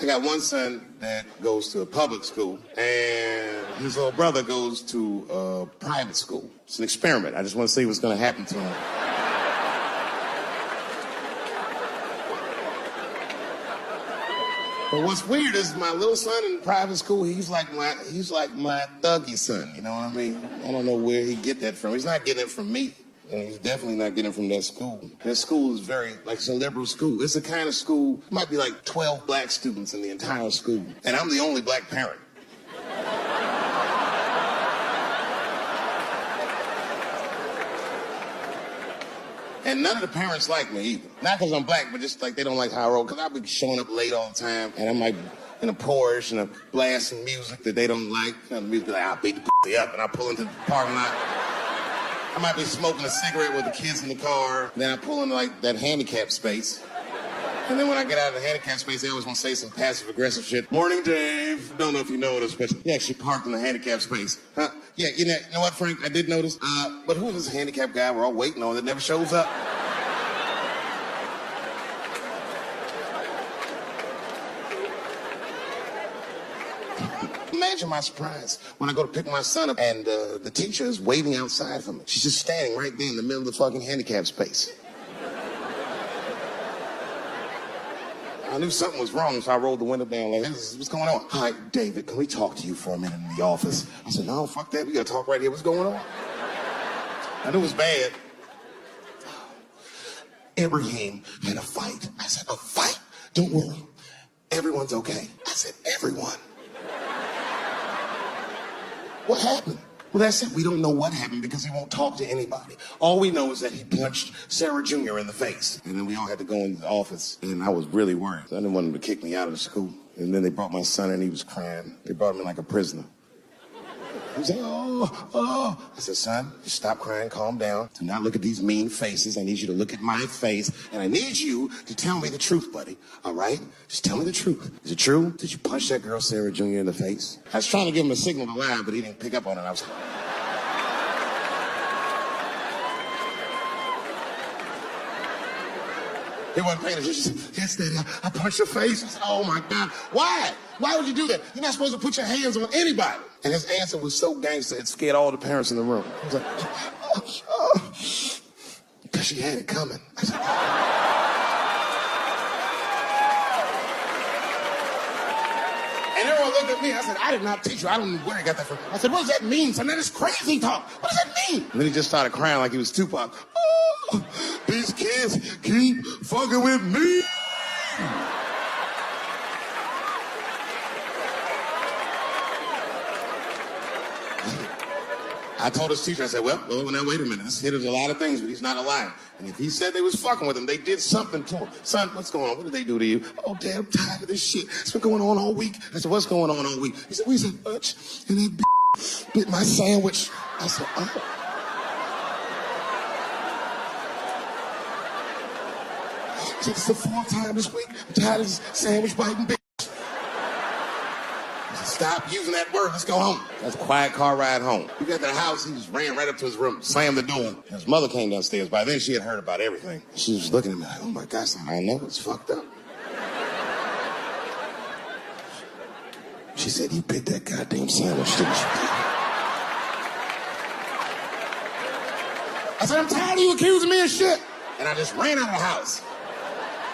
I got one son that goes to a public school, and his little brother goes to a private school. It's an experiment. I just want to see what's going to happen to him. But what's weird is my little son in private school, he's like my thuggy son, you know what I mean? I don't know where he get that from. He's not getting it from me. And he's definitely not getting it from that school. That school is very, it's a liberal school. It's the kind of school, might be like 12 black students in the entire school. And I'm the only black parent. And none of the parents like me either. Not because I'm black, but just like they don't like how I roll. Because I'll be showing up late all the time, and I'm like in a Porsche and I'm blasting music that they don't like. You know, the music be like, I'll beat the pussy up, and I pull into the parking lot. I might be smoking a cigarette with the kids in the car. Then I pull into like that handicap space. And then when I get out of the handicap space, they always want to say some passive-aggressive shit. Morning, Dave. Don't know if you noticed, but he actually parked in the handicap space. Huh? Yeah, you know what, Frank? I did notice. But who is this handicap guy we're all waiting on that never shows up? Imagine my surprise when I go to pick my son up and the teacher is waiting outside for me. She's just standing right there in the middle of the fucking handicap space. I knew something was wrong, so I rolled the window down like, what's going on? Hi, David, can we talk to you for a minute in the office? I said, no, fuck that. We got to talk right here. What's going on? I knew it was bad. Ibrahim had a fight. I said, a fight? Don't worry. Everyone's okay. I said, everyone. What happened? Well, that's it. We don't know what happened because he won't talk to anybody. All we know is that he punched Sarah Jr. in the face. And then we all had to go into the office, and I was really worried. I didn't want him to kick me out of the school. And then they brought my son in, he was crying. They brought him in like a prisoner. He was like, oh. I said, son, just stop crying, calm down. Do not look at these mean faces. I need you to look at my face, and I need you to tell me the truth, buddy. All right? Just tell me the truth. Is it true? Did you punch that girl, Sarah Jr., in the face? I was trying to give him a signal to lie, but he didn't pick up on it. I was He wasn't paying attention. He said, yes, Daddy, I punched her face. I said, oh, my God. Why? Why would you do that? You're not supposed to put your hands on anybody. And his answer was so gangster, it scared all the parents in the room. He was like, oh. Because she had it coming. I said, and everyone looked at me. I said, I did not teach you. I don't know where I got that from. I said, what does that mean, son? That is crazy talk. What does that mean? And then he just started crying like he was Tupac. Oh, these kids keep fucking with me. I told his teacher, I said, well, now wait a minute. This kid is a lot of things, but he's not a liar. And if he said they was fucking with him, they did something to him. Son, what's going on? What did they do to you? Oh, Dad, I'm tired of this shit. It's been going on all week. I said, what's going on all week? He said, we was at lunch, and that bit my sandwich. I said, oh. He said, it's the fourth time this week. I'm tired of this sandwich biting bitch. Stop using that word. Let's go home. That's a quiet car ride home. We got to the house. He just ran right up to his room, slammed the door. His mother came downstairs. By then, she had heard about everything. She was looking at me like, oh, my gosh, I know it's fucked up. She said, you bit that goddamn sandwich, didn't you? I said, I'm tired of you accusing me of shit. And I just ran out of the house,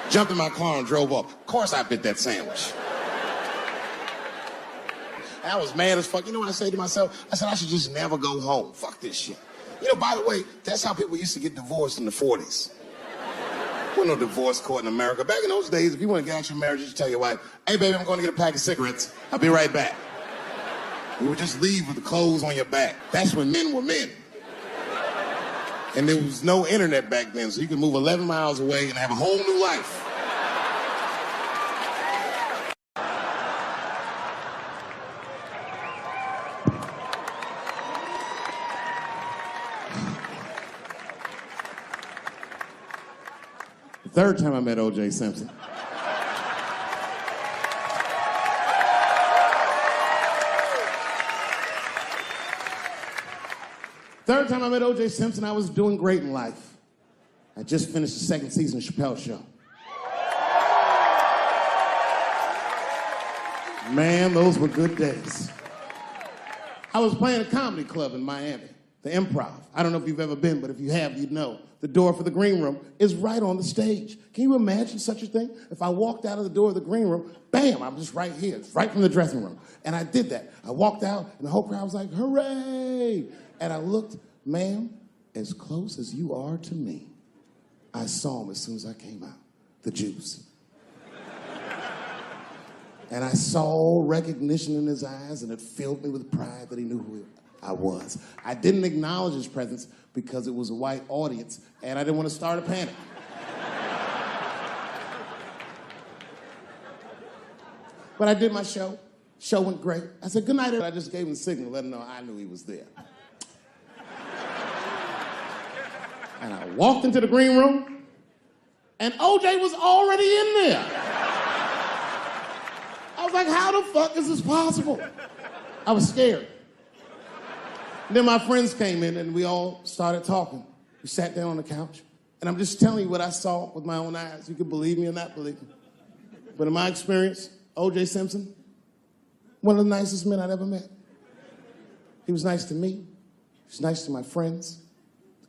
jumped in my car, and drove off. Of course I bit that sandwich. I was mad as fuck. You know what I say to myself? I said, I should just never go home. Fuck this shit. You know, by the way, that's how people used to get divorced in the 40s. There was no divorce court in America. Back in those days, if you want to get out your marriage, you just tell your wife, hey, baby, I'm going to get a pack of cigarettes. I'll be right back. You would just leave with the clothes on your back. That's when men were men. And there was no internet back then, so you could move 11 miles away and have a whole new life. Third time I met O.J. Simpson. Third time I met O.J. Simpson, I was doing great in life. I just finished the second season of Chappelle Show. Man, those were good days. I was playing a comedy club in Miami, the Improv. I don't know if you've ever been, but if you have, you'd know. The door for the green room is right on the stage. Can you imagine such a thing? If I walked out of the door of the green room, bam, I'm just right here. It's right from the dressing room. And I did that. I walked out, and the whole crowd was like, hooray! And I looked, ma'am, as close as you are to me, I saw him as soon as I came out, the Juice. And I saw recognition in his eyes, and it filled me with pride that he knew who I was. I didn't acknowledge his presence because it was a white audience, and I didn't want to start a panic. But I did my show. Show went great. I said, good night. I just gave him the signal, let him know I knew he was there. And I walked into the green room, and OJ was already in there. I was like, how the fuck is this possible? I was scared. And then my friends came in and we all started talking. We sat down on the couch. And I'm just telling you what I saw with my own eyes. You can believe me or not believe me. But in my experience, O.J. Simpson, one of the nicest men I'd ever met. He was nice to me. He was nice to my friends.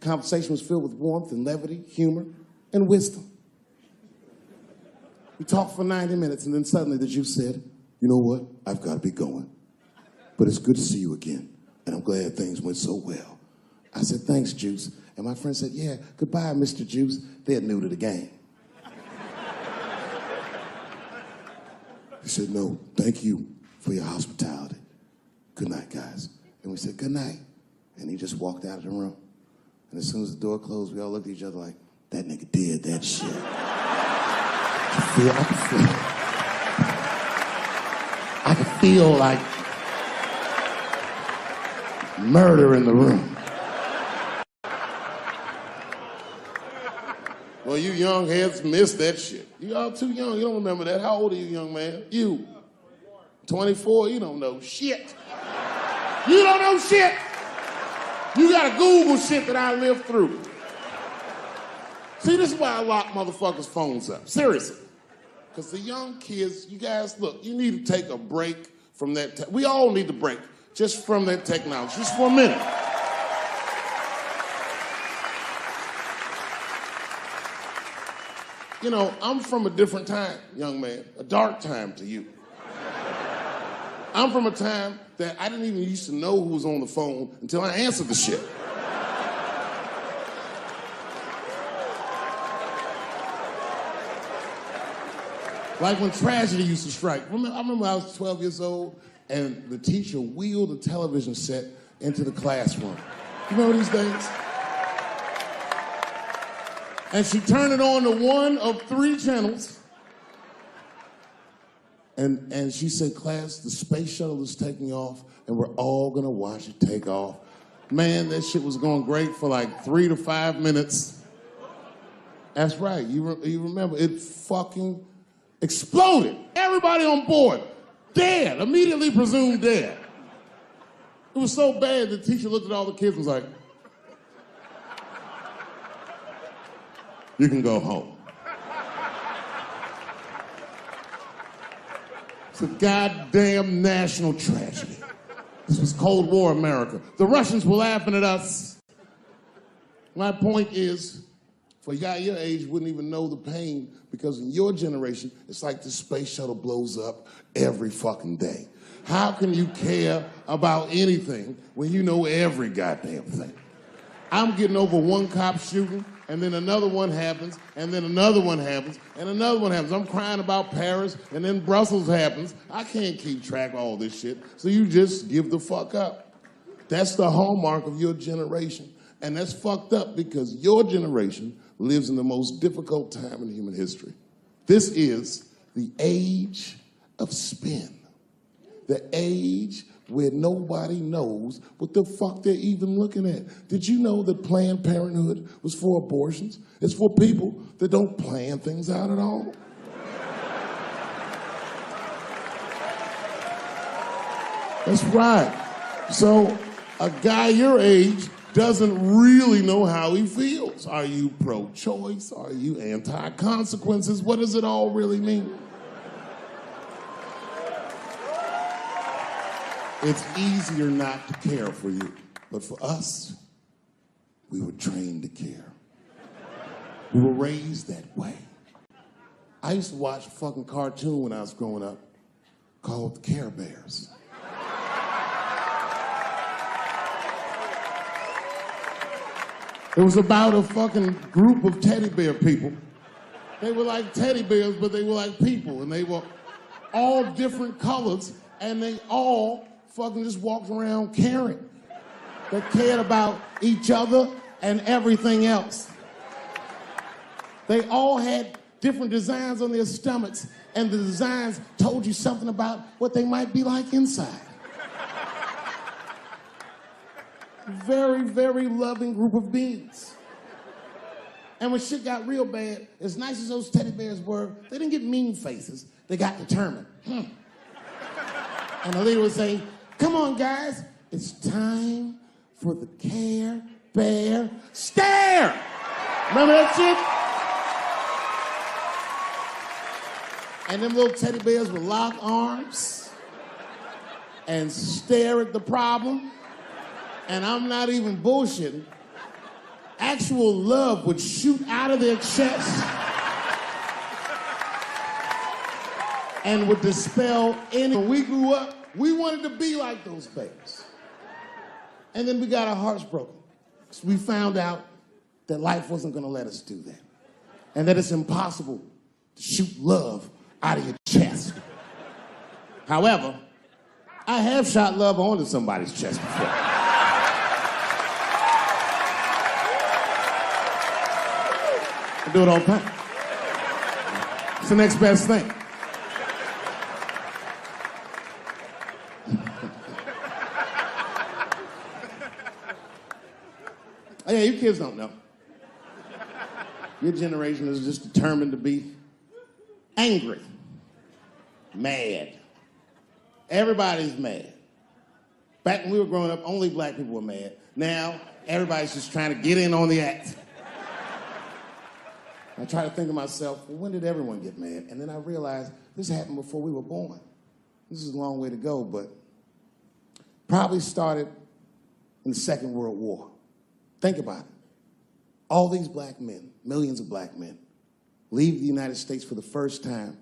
The conversation was filled with warmth and levity, humor, and wisdom. We talked for 90 minutes, and then suddenly the Juice said, you know what? I've got to be going. But it's good to see you again, and I'm glad things went so well. I said, thanks, Juice. And my friend said, yeah, goodbye, Mr. Juice. They're new to the game. He said, no, thank you for your hospitality. Good night, guys. And we said, good night. And he just walked out of the room. And as soon as the door closed, we all looked at each other like, that nigga did that shit. I could feel like murder in the room. Well, you young heads missed that shit. You all too young. You don't remember that. How old are you, young man? You. 24? You don't know shit. You don't know shit. You gotta Google shit that I lived through. See, this is why I lock motherfuckers' phones up. Seriously. Because the young kids, you guys, look, you need to take a break from that. We all need to break just from that technology, just for a minute. You know, I'm from a different time, young man, a dark time to you. I'm from a time that I didn't even used to know who was on the phone until I answered the shit. Like when tragedy used to strike. I remember I was 12 years old and the teacher wheeled a television set into the classroom. You remember these days? And she turned it on to one of 3 channels. And she said, class, the space shuttle is taking off and we're all gonna watch it take off. Man, that shit was going great for like 3 to 5 minutes. That's right, you remember, it fucking exploded. Everybody on board, dead, immediately presumed dead. It was so bad the teacher looked at all the kids and was like, you can go home. It's a goddamn national tragedy. This was Cold War America. The Russians were laughing at us. My point is, for a guy your age wouldn't even know the pain because in your generation, it's like the space shuttle blows up every fucking day. How can you care about anything when you know every goddamn thing? I'm getting over one cop shooting, and then another one happens, and then another one happens, and another one happens. I'm crying about Paris, and then Brussels happens. I can't keep track of all this shit, so you just give the fuck up. That's the hallmark of your generation, and that's fucked up because your generation lives in the most difficult time in human history. This is the age of spin, the age where nobody knows what the fuck they're even looking at. Did you know that Planned Parenthood was for abortions? It's for people that don't plan things out at all. That's right. So a guy your age doesn't really know how he feels. Are you pro-choice? Are you anti-consequences? What does it all really mean? It's easier not to care for you. But for us, we were trained to care. We were raised that way. I used to watch a fucking cartoon when I was growing up called the Care Bears. It was about a fucking group of teddy bear people. They were like teddy bears, but they were like people, and they were all different colors, and they all fucking just walked around caring. They cared about each other and everything else. They all had different designs on their stomachs, and the designs told you something about what they might be like inside. Very, very loving group of beings. And when shit got real bad, as nice as those teddy bears were, they didn't get mean faces. They got determined. And the leader would say, "Come on, guys, it's time for the Care Bear Stare." Remember that shit? And them little teddy bears would lock arms and stare at the problem. And I'm not even bullshitting. Actual love would shoot out of their chest and would dispel any. When we grew up, we wanted to be like those bears. And then we got our hearts broken. So we found out that life wasn't gonna let us do that. And that it's impossible to shoot love out of your chest. However, I have shot love onto somebody's chest before. I do it all the time. It's the next best thing. Oh yeah, you kids don't know. Your generation is just determined to be angry, mad. Everybody's mad. Back when we were growing up, only black people were mad. Now, everybody's just trying to get in on the act. I try to think to myself, well, when did everyone get mad? And then I realized this happened before we were born. This is a long way to go, but probably started in the Second World War. Think about it. All these black men, millions of black men, leave the United States for the first time,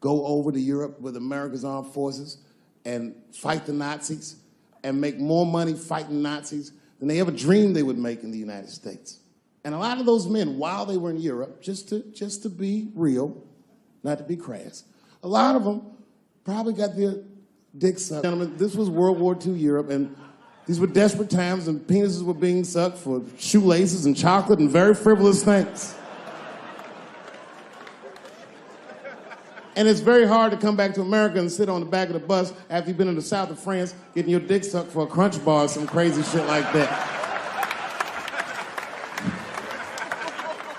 go over to Europe with America's armed forces and fight the Nazis and make more money fighting Nazis than they ever dreamed they would make in the United States. And a lot of those men, while they were in Europe, just to be real, not to be crass, a lot of them probably got their dicks sucked. Gentlemen, this was World War II Europe, and these were desperate times, and penises were being sucked for shoelaces and chocolate and very frivolous things. And it's very hard to come back to America and sit on the back of the bus after you've been in the south of France getting your dick sucked for a Crunch bar or some crazy shit like that.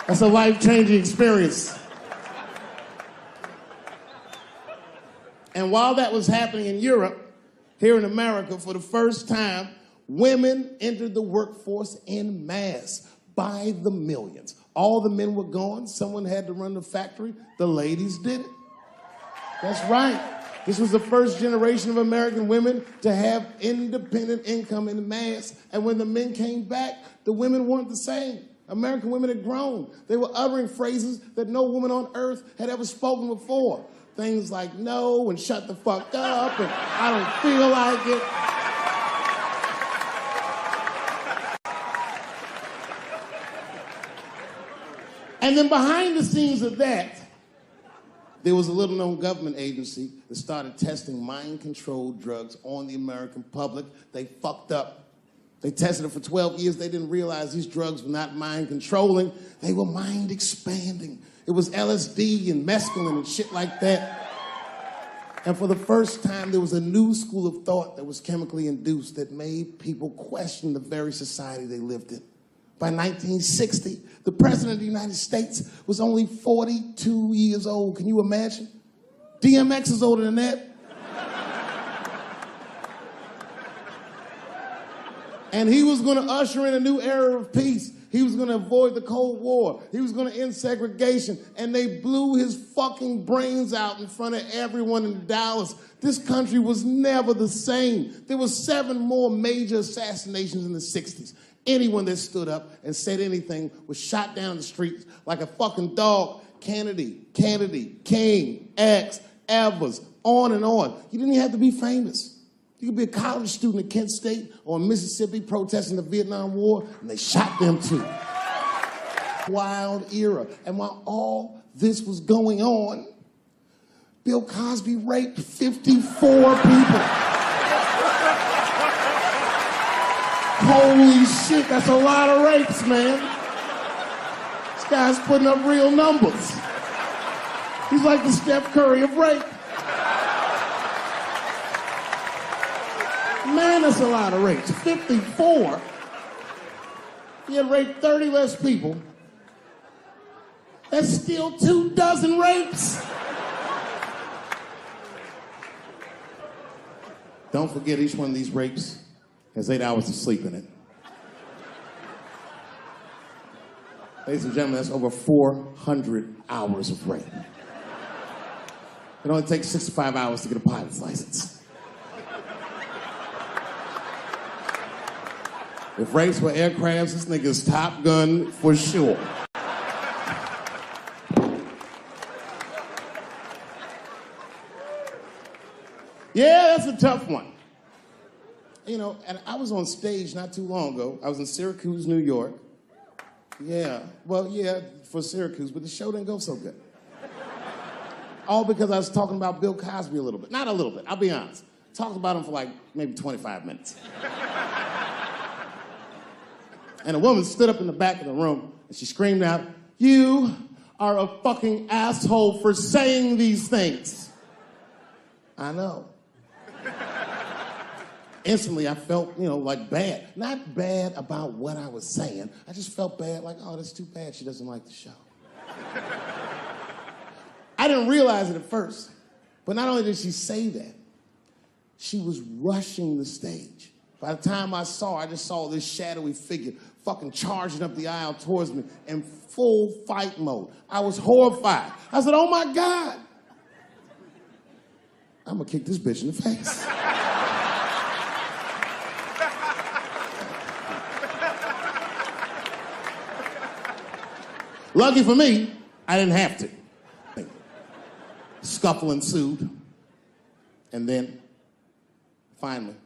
That's a life-changing experience. And while that was happening in Europe, here in America, for the first time, women entered the workforce en masse by the millions. All the men were gone. Someone had to run the factory. The ladies did it. That's right. This was the first generation of American women to have independent income en masse. And when the men came back, the women weren't the same. American women had grown. They were uttering phrases that no woman on earth had ever spoken before. Things like no and shut the fuck up and I don't feel like it. And then behind the scenes of that, there was a little-known government agency that started testing mind-controlled drugs on the American public. They fucked up. They tested it for 12 years. They didn't realize these drugs were not mind-controlling. They were mind-expanding. It was LSD and mescaline and shit like that. And for the first time, there was a new school of thought that was chemically induced that made people question the very society they lived in. By 1960, the President of the United States was only 42 years old. Can you imagine? DMX is older than that. And he was going to usher in a new era of peace. He was gonna avoid the Cold War. He was gonna end segregation. And they blew his fucking brains out in front of everyone in Dallas. This country was never the same. There were 7 more major assassinations in the 60s. Anyone that stood up and said anything was shot down the streets like a fucking dog. Kennedy, King, X, Evers, on and on. You didn't even have to be famous. You could be a college student at Kent State or in Mississippi protesting the Vietnam War, and they shot them too. Wild era. And while all this was going on, Bill Cosby raped 54 people. Holy shit, that's a lot of rapes, man. This guy's putting up real numbers. He's like the Steph Curry of rape. Man, that's a lot of rapes. 54. He had raped 30 less people. That's still 24 rapes. Don't forget, each one of these rapes has 8 hours of sleep in it. Ladies and gentlemen, that's over 400 hours of rape. It only takes 65 hours to get a pilot's license. If rapes were aircrafts, this nigga's Top Gun for sure. Yeah, that's a tough one. You know, and I was on stage not too long ago. I was in Syracuse, New York. Yeah, well, yeah, for Syracuse, but the show didn't go so good. All because I was talking about Bill Cosby a little bit. Not a little bit, I'll be honest. Talked about him for like maybe 25 minutes. And a woman stood up in the back of the room and she screamed out, "You are a fucking asshole for saying these things." I know. Instantly, I felt, like bad. Not bad about what I was saying. I just felt bad, like, oh, that's too bad she doesn't like the show. I didn't realize it at first, but not only did she say that, she was rushing the stage. By the time I saw her, I just saw this shadowy figure fucking charging up the aisle towards me in full fight mode. I was horrified. I said, oh my God. I'm gonna kick this bitch in the face. Lucky for me, I didn't have to. Scuffle ensued. And then, finally,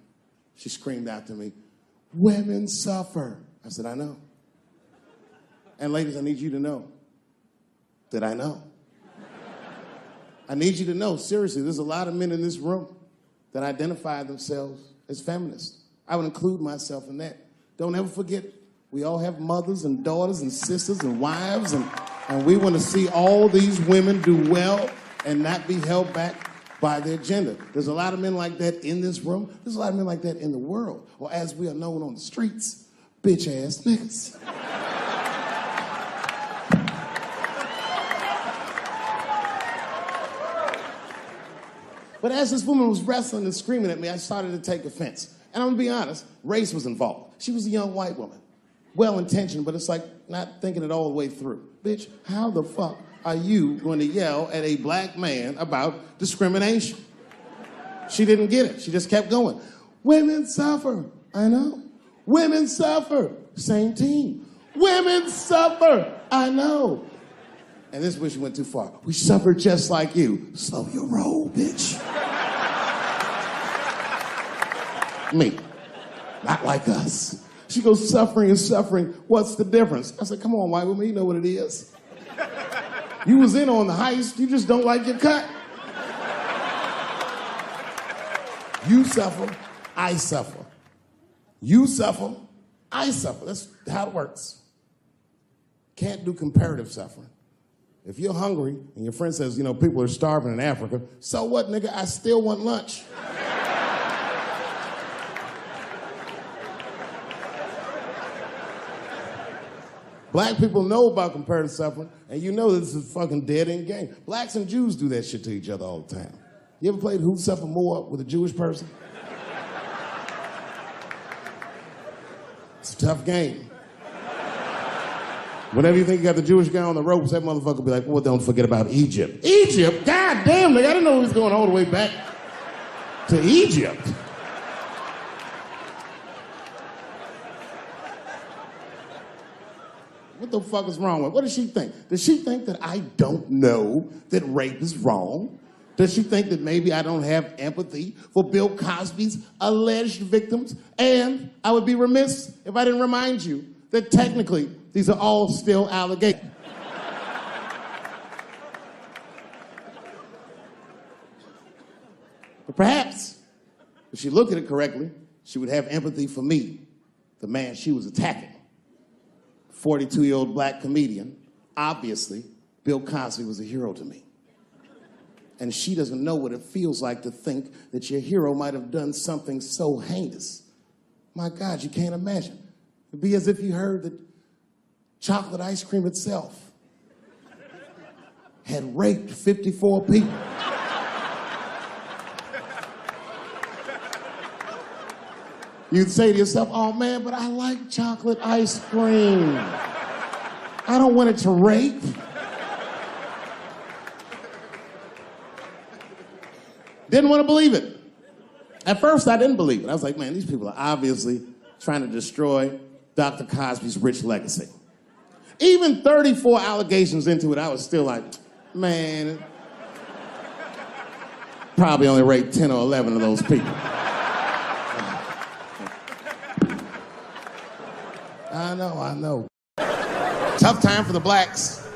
she screamed out to me, "Women suffer." I said, I know. And ladies, I need you to know that I know. I need you to know, seriously, there's a lot of men in this room that identify themselves as feminists. I would include myself in that. Don't ever forget, we all have mothers and daughters and sisters and wives, and we want to see all these women do well and not be held back by their gender. There's a lot of men like that in this room. There's a lot of men like that in the world, or as we are known on the streets, bitch-ass niggas. But as this woman was wrestling and screaming at me, I started to take offense. And I'm gonna be honest, race was involved. She was a young white woman. Well-intentioned, but it's like not thinking it all the way through. Bitch, how the fuck are you going to yell at a black man about discrimination? She didn't get it. She just kept going. Women suffer. I know. Women suffer. Same team. Women suffer. I know. And this wish went too far. We suffer just like you. Slow your roll, bitch. Me. Not like us. She goes, suffering and suffering. What's the difference? I said, come on, white woman, you know what it is. You was in on the heist, you just don't like your cut. You suffer, I suffer. You suffer, I suffer. That's how it works. Can't do comparative suffering. If you're hungry and your friend says, people are starving in Africa, so what, nigga? I still want lunch. Black people know about comparative suffering, and you know this is a fucking dead-end game. Blacks and Jews do that shit to each other all the time. You ever played Who Suffer More with a Jewish person? It's a tough game. Whenever you think you got the Jewish guy on the ropes, that motherfucker will be like, well, don't forget about Egypt. Egypt? God damn, nigga, I didn't know he was going all the way back to Egypt. What the fuck is wrong with her? What does she think? Does she think that I don't know that rape is wrong? Does she think that maybe I don't have empathy for Bill Cosby's alleged victims? And I would be remiss if I didn't remind you that technically these are all still allegations. But perhaps, if she looked at it correctly, she would have empathy for me, the man she was attacking. 42-year-old black comedian. Obviously, Bill Cosby was a hero to me. And she doesn't know what it feels like to think that your hero might have done something so heinous. My God, you can't imagine. It'd be as if you heard that chocolate ice cream itself had raped 54 people. You'd say to yourself, oh man, but I like chocolate ice cream. I don't want it to rape. Didn't want to believe it. At first, I didn't believe it. I was like, man, these people are obviously trying to destroy Dr. Cosby's rich legacy. Even 34 allegations into it, I was still like, man, probably only raped 10 or 11 of those people. I know. Tough time for the blacks.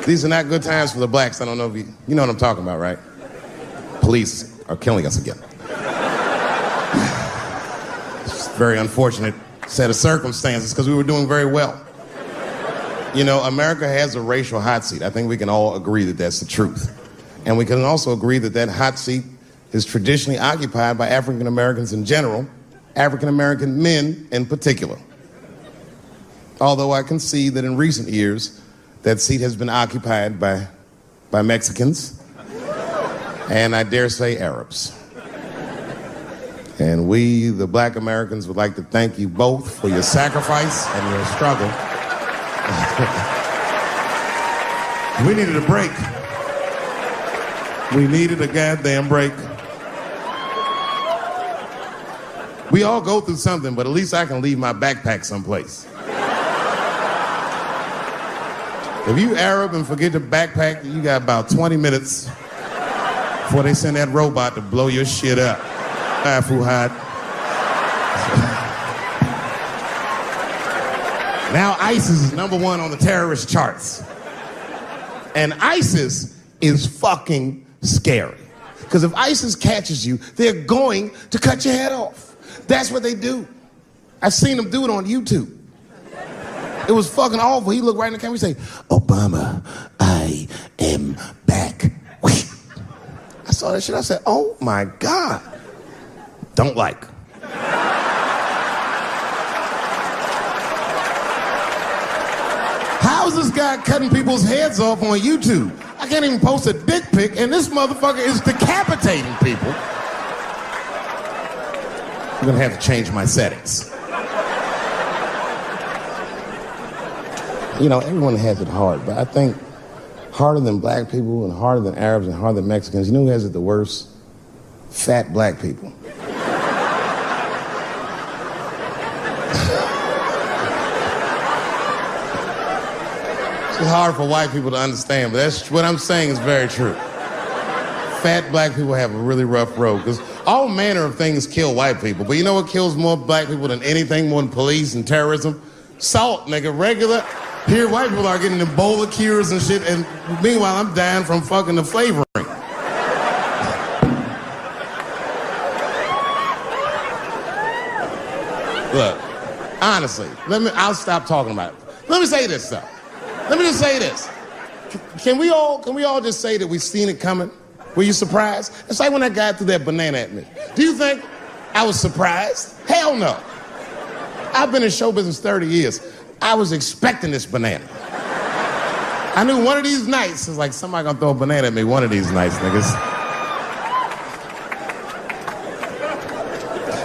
These are not good times for the blacks. I don't know if you know what I'm talking about, right? Police are killing us again. It's a very unfortunate set of circumstances because we were doing very well. You know, America has a racial hot seat. I think we can all agree that that's the truth. And we can also agree that that hot seat is traditionally occupied by African Americans in general, African American men in particular. Although I can see that in recent years, that seat has been occupied by Mexicans, and I dare say Arabs. And we, the black Americans, would like to thank you both for your sacrifice and your struggle. We needed a break. We needed a goddamn break. We all go through something, but at least I can leave my backpack someplace. If you Arab and forget your backpack, you got about 20 minutes before they send that robot to blow your shit up. Fuhad. Now ISIS is #1 on the terrorist charts. And ISIS is fucking scary. Because if ISIS catches you, they're going to cut your head off. That's what they do. I've seen them do it on YouTube. It was fucking awful. He looked right in the camera and say, Obama, I am back. I saw that shit. I said, oh my God. Don't like. How is this guy cutting people's heads off on YouTube? I can't even post a dick pic, and this motherfucker is decapitating people. I'm gonna have to change my settings. You know, everyone has it hard, but I think harder than black people and harder than Arabs and harder than Mexicans, you know who has it the worst? Fat black people. It's hard for white people to understand, but that's what I'm saying is very true. Fat black people have a really rough road because all manner of things kill white people. But you know what kills more black people than anything, more than police and terrorism? Salt, nigga. Regular. Here, white people are getting Ebola cures and shit, and meanwhile, I'm dying from fucking the flavoring. Look, honestly, I'll stop talking about it. Let me say this, though. Let me just say this. Can we all just say that we've seen it coming? Were you surprised? It's like when that guy threw that banana at me. Do you think I was surprised? Hell no. I've been in show business 30 years. I was expecting this banana. I knew one of these nights, it's like somebody gonna throw a banana at me one of these nights, niggas.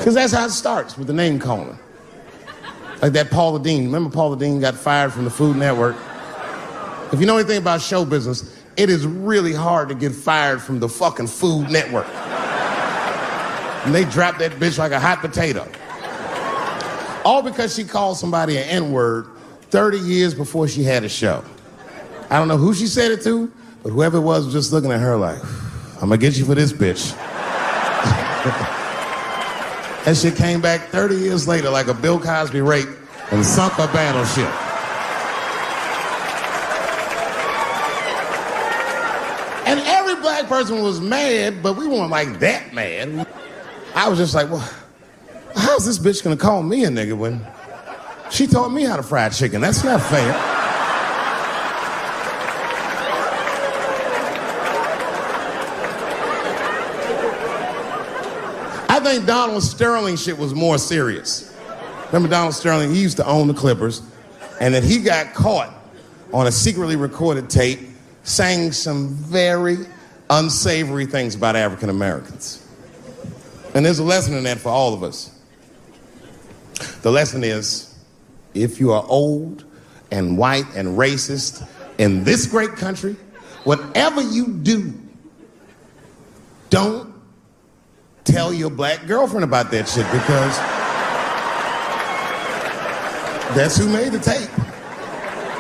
Because that's how it starts, with the name calling. Like that Paula Deen. Remember Paula Deen got fired from the Food Network? If you know anything about show business, it is really hard to get fired from the fucking Food Network. And they dropped that bitch like a hot potato. All because she called somebody an N-word 30 years before she had a show. I don't know who she said it to, but whoever it was just looking at her like, I'm gonna get you for this bitch. That shit came back 30 years later like a Bill Cosby rape and sunk a battleship. And every black person was mad, but we weren't like that mad. I was just like, well, how's this bitch gonna call me a nigga when she taught me how to fry chicken? That's not fair. I think Donald Sterling shit was more serious. Remember Donald Sterling? He used to own the Clippers, and then he got caught on a secretly recorded tape saying some very unsavory things about African Americans. And there's a lesson in that for all of us. The lesson is, if you are old and white and racist in this great country, whatever you do, don't tell your black girlfriend about that shit, because that's who made the tape.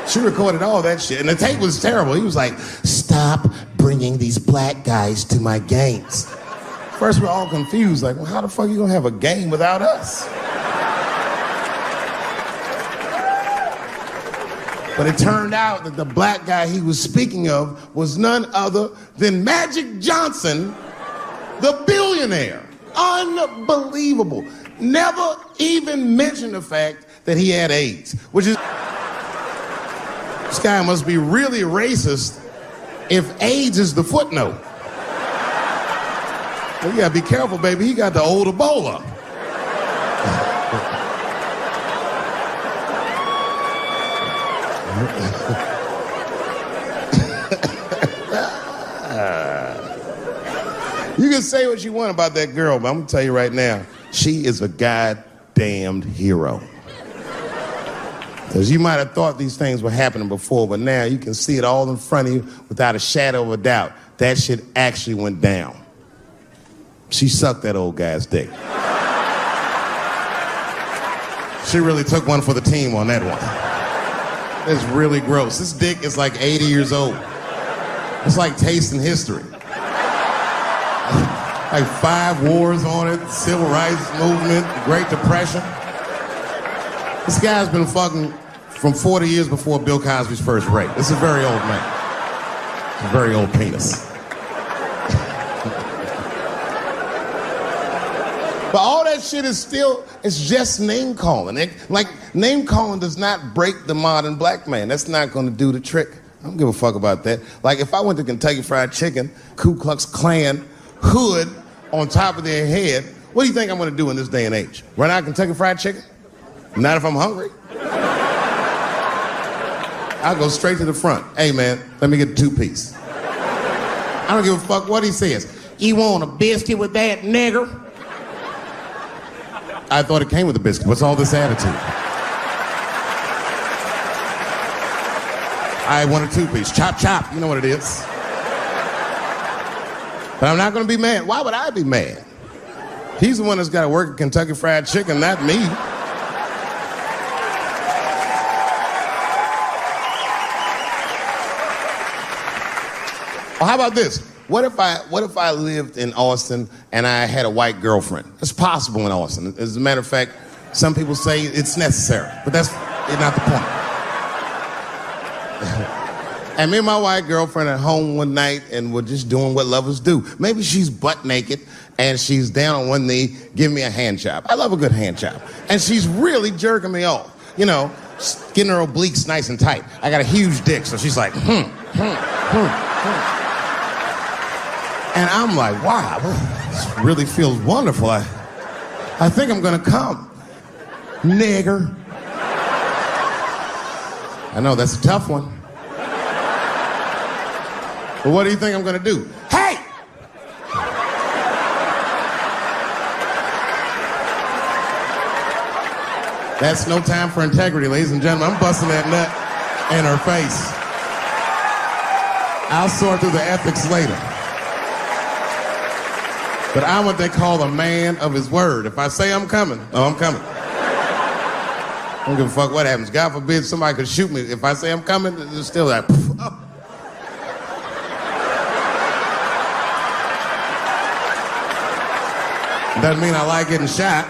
She recorded all that shit, and the tape was terrible. He was like, stop bringing these black guys to my games. First, we're all confused, like, well, how the fuck are you gonna have a game without us? But it turned out that the black guy he was speaking of was none other than Magic Johnson, the billionaire. Unbelievable. Never even mentioned the fact that he had AIDS, which is... This guy must be really racist if AIDS is the footnote. Well, you gotta be careful, baby. He got the old Ebola. You can say what you want about that girl, but I'm gonna tell you right now, she is a goddamned hero. Because you might have thought these things were happening before, but now you can see it all in front of you without a shadow of a doubt. That shit actually went down. She sucked that old guy's dick. She really took one for the team on that one. It's really gross. This dick is like 80 years old. It's like tasting history. Like 5 wars on it, Civil Rights Movement, Great Depression. This guy's been fucking from 40 years before Bill Cosby's first rape. This is a very old man. It's a very old penis. But all that shit is still, it's just name calling. Like, name calling does not break the modern black man. That's not gonna do the trick. I don't give a fuck about that. Like, if I went to Kentucky Fried Chicken, Ku Klux Klan, hood on top of their head, what do you think I'm gonna do in this day and age? Run out Kentucky Fried Chicken? Not if I'm hungry. I'll go straight to the front. Hey, man, let me get a 2-piece. I don't give a fuck what he says. You want a biscuit with that, nigger? I thought it came with a biscuit. What's all this attitude? I want a 2-piece. Chop, chop. You know what it is. But I'm not going to be mad. Why would I be mad? He's the one that's got to work at Kentucky Fried Chicken, not me. Well, how about this? What if I lived in Austin and I had a white girlfriend? It's possible in Austin. As a matter of fact, some people say it's necessary, but that's not the point. And me and my white girlfriend at home one night, and we're just doing what lovers do. Maybe she's butt naked and she's down on one knee giving me a hand job. I love a good hand job. And she's really jerking me off. You know, getting her obliques nice and tight. I got a huge dick, so she's like, And I'm like, wow, this really feels wonderful. I think I'm gonna come. Nigger. I know, that's a tough one. But what do you think I'm gonna do? Hey! That's no time for integrity, ladies and gentlemen. I'm busting that nut in her face. I'll sort through the ethics later. But I'm what they call a man of his word. If I say I'm coming, oh, I'm coming. I don't give a fuck what happens. God forbid somebody could shoot me. If I say I'm coming, it's still like, oh. Doesn't mean I like getting shot.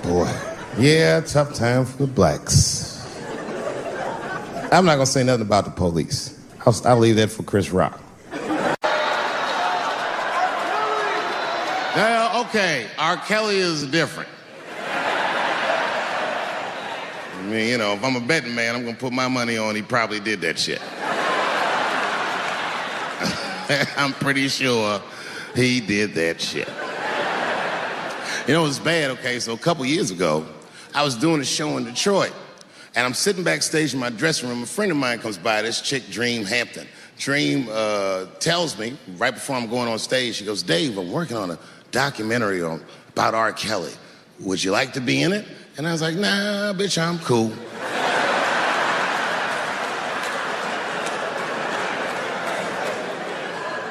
Boy. Yeah, tough time for the blacks. I'm not gonna say nothing about the police. I'll leave that for Chris Rock. Okay, R. Kelly is different. I mean, you know, if I'm a betting man, I'm gonna put my money on he probably did that shit. I'm pretty sure he did that shit. You know, it was bad, okay? So a couple years ago, I was doing a show in Detroit, and I'm sitting backstage in my dressing room. A friend of mine comes by, this chick, Dream Hampton. Dream tells me, right before I'm going on stage, she goes, Dave, I'm working on a documentary about R. Kelly. Would you like to be in it? And I was like, nah, bitch, I'm cool.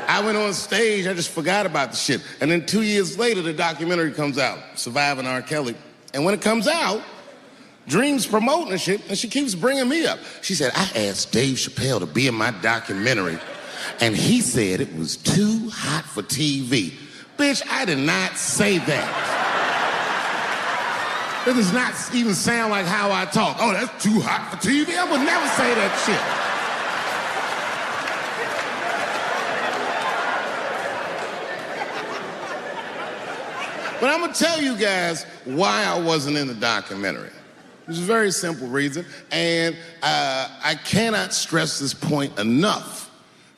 I went on stage, I just forgot about the shit. And then 2 years later, the documentary comes out, Surviving R. Kelly. And when it comes out, Dream's promoting the shit, and she keeps bringing me up. She said, I asked Dave Chappelle to be in my documentary, and he said it was too hot for TV. Bitch, I did not say that. It does not even sound like how I talk. Oh, that's too hot for TV? I would never say that shit. But I'm gonna tell you guys why I wasn't in the documentary. There's a very simple reason, and I cannot stress this point enough.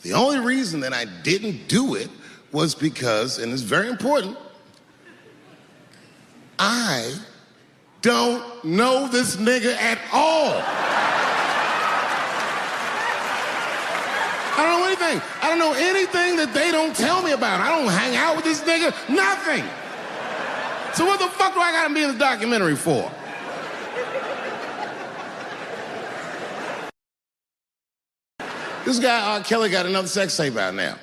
The only reason that I didn't do it was because, and it's very important, I don't know this nigga at all. I don't know anything. I don't know anything that they don't tell me about. I don't hang out with this nigga, nothing. So what the fuck do I gotta be in the documentary for? This guy, R. Kelly, got another sex tape out now.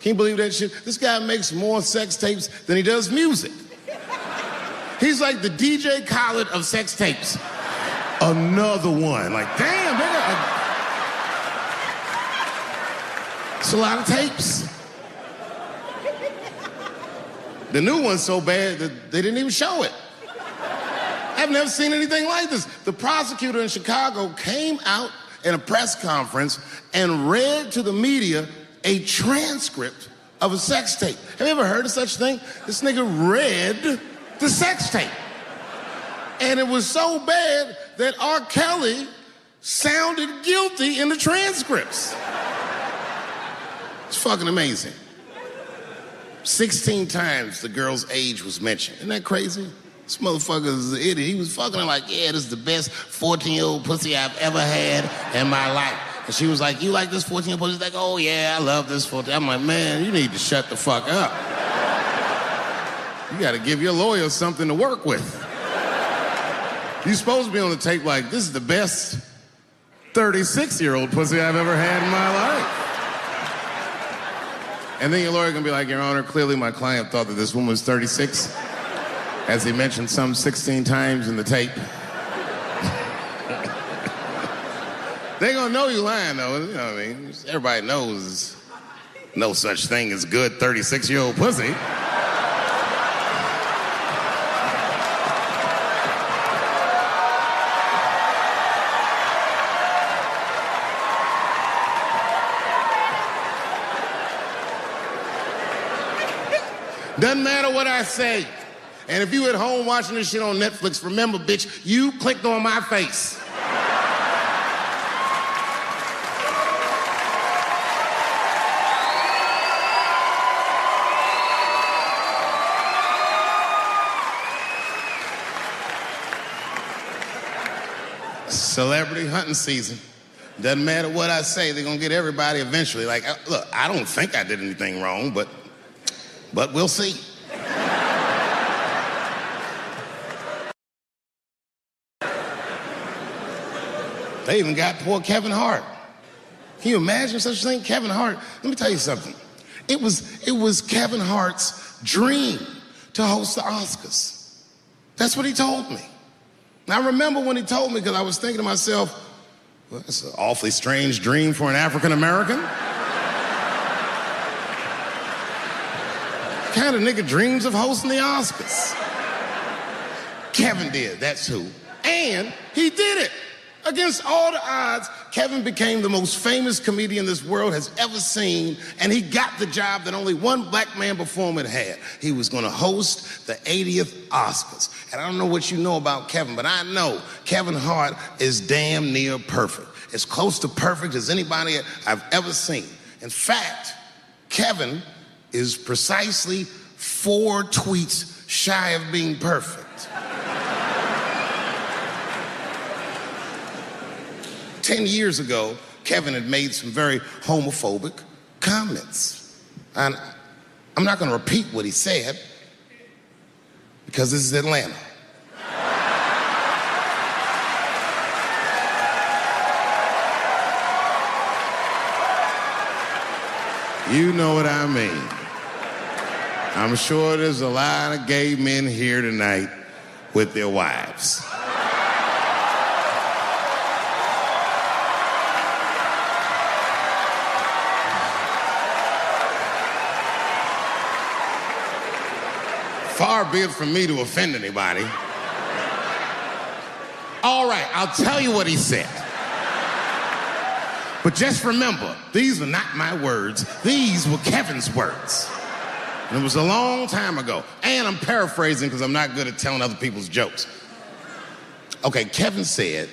Can you believe that shit? This guy makes more sex tapes than he does music. He's like the DJ Khaled of sex tapes. Another one. Like, damn, nigga. It's a lot of tapes. The new one's so bad that they didn't even show it. I've never seen anything like this. The prosecutor in Chicago came out in a press conference and read to the media a transcript of a sex tape. Have you ever heard of such a thing? This nigga read the sex tape. And it was so bad that R. Kelly sounded guilty in the transcripts. It's fucking amazing. 16 times the girl's age was mentioned. Isn't that crazy? This motherfucker is an idiot. He was fucking her like, yeah, this is the best 14-year-old pussy I've ever had in my life. And she was like, you like this 14-year-old pussy? He's like, oh yeah, I love this 14. I'm like, man, you need to shut the fuck up. You gotta give your lawyer something to work with. You're supposed to be on the tape like, this is the best 36-year-old pussy I've ever had in my life. And then your lawyer gonna be like, Your Honor, clearly my client thought that this woman was 36, as he mentioned some 16 times in the tape. They gonna know you lying though, you know what I mean? Everybody knows no such thing as good 36-year-old pussy. Doesn't matter what I say. And if you at home watching this shit on Netflix, remember, bitch, you clicked on my face. Celebrity hunting season. Doesn't matter what I say, they're gonna get everybody eventually. Like, look, I don't think I did anything wrong, but we'll see. They even got poor Kevin Hart. Can you imagine such a thing? Kevin Hart, let me tell you something. It was Kevin Hart's dream to host the Oscars. That's what he told me. And I remember when he told me, because I was thinking to myself, well, that's an awfully strange dream for an African American. What kind of nigga dreams of hosting the Oscars? Kevin did, that's who. And he did it. Against all the odds, Kevin became the most famous comedian this world has ever seen, and he got the job that only one black man before him had had. He was gonna host the 80th Oscars. And I don't know what you know about Kevin, but I know Kevin Hart is damn near perfect. As close to perfect as anybody I've ever seen. In fact, Kevin is precisely 4 tweets shy of being perfect. 10 years ago, Kevin had made some very homophobic comments. And I'm not gonna repeat what he said, because this is Atlanta. You know what I mean. I'm sure there's a lot of gay men here tonight with their wives. Far be it from me to offend anybody. All right, I'll tell you what he said. But just remember, these were not my words. These were Kevin's words. And it was a long time ago. And I'm paraphrasing because I'm not good at telling other people's jokes. Okay, Kevin said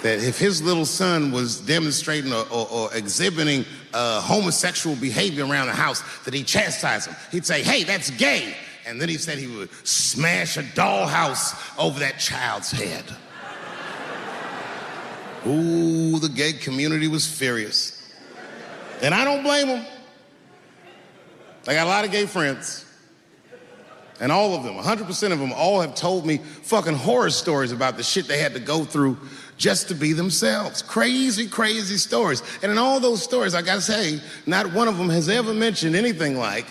that if his little son was demonstrating or exhibiting homosexual behavior around the house, that he'd chastise him. He'd say, hey, that's gay. And then he said he would smash a dollhouse over that child's head. Ooh, the gay community was furious. And I don't blame them. I got a lot of gay friends. And all of them, 100% of them, all have told me fucking horror stories about the shit they had to go through just to be themselves. Crazy, crazy stories. And in all those stories, I gotta say, not one of them has ever mentioned anything like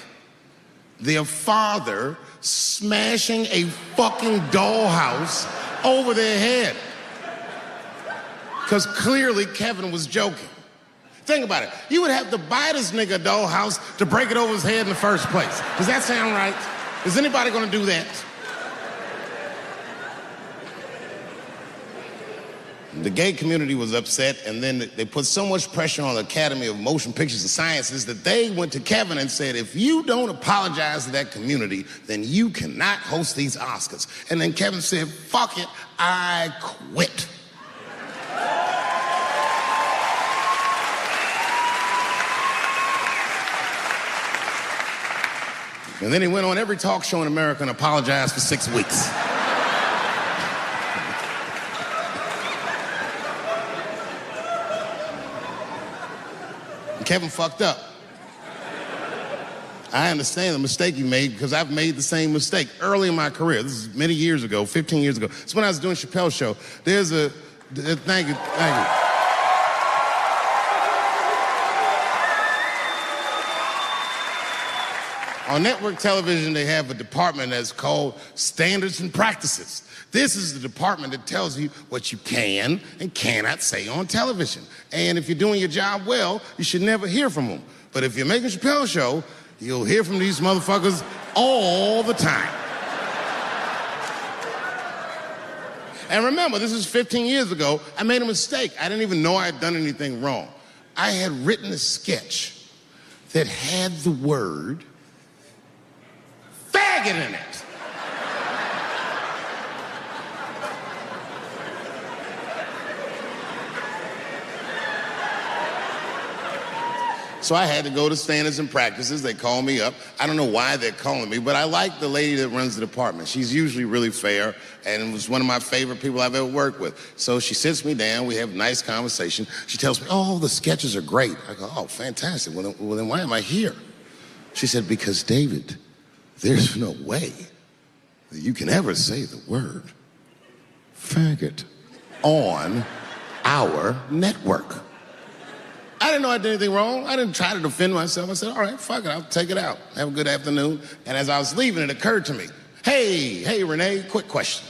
their father smashing a fucking dollhouse over their head. Because clearly Kevin was joking. Think about it. You would have to buy this nigga a dollhouse to break it over his head in the first place. Does that sound right? Is anybody gonna do that? The gay community was upset, and then they put so much pressure on the Academy of Motion Pictures and Sciences that they went to Kevin and said, if you don't apologize to that community, then you cannot host these Oscars. And then Kevin said, fuck it, I quit. And then he went on every talk show in America and apologized for 6 weeks. And Kevin fucked up. I understand the mistake he made because I've made the same mistake early in my career. This is many years ago, 15 years ago. It's when I was doing Chappelle show. There's a, thank you. On network television, they have a department that's called Standards and Practices. This is the department that tells you what you can and cannot say on television. And if you're doing your job well, you should never hear from them. But if you're making a Chappelle show, you'll hear from these motherfuckers all the time. And remember, this is 15 years ago. I made a mistake. I didn't even know I had done anything wrong. I had written a sketch that had the word faggot in it. So I had to go to standards and practices. They call me up. I don't know why they're calling me, but I like the lady that runs the department. She's usually really fair and was one of my favorite people I've ever worked with. So she sits me down. We have a nice conversation. She tells me, oh, the sketches are great. I go, oh, fantastic. Well, then why am I here? She said, because, David, there's no way that you can ever say the word faggot on our network. I didn't know I did anything wrong. I didn't try to defend myself. I said, all right, fuck it, I'll take it out. Have a good afternoon. And as I was leaving, it occurred to me, hey, Renee, quick question.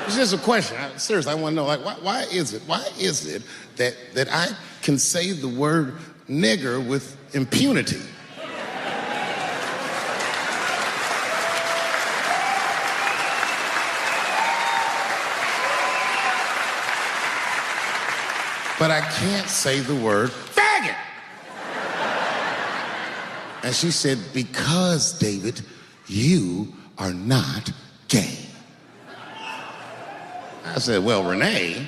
It's just a question. Seriously, I want to know, like, why is it that I can say the word nigger with impunity? But I can't say the word faggot. And she said, because, David, you are not gay. I said, well, Renee,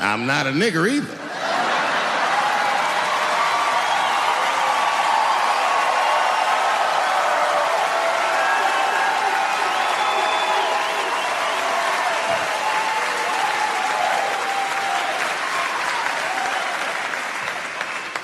I'm not a nigger either.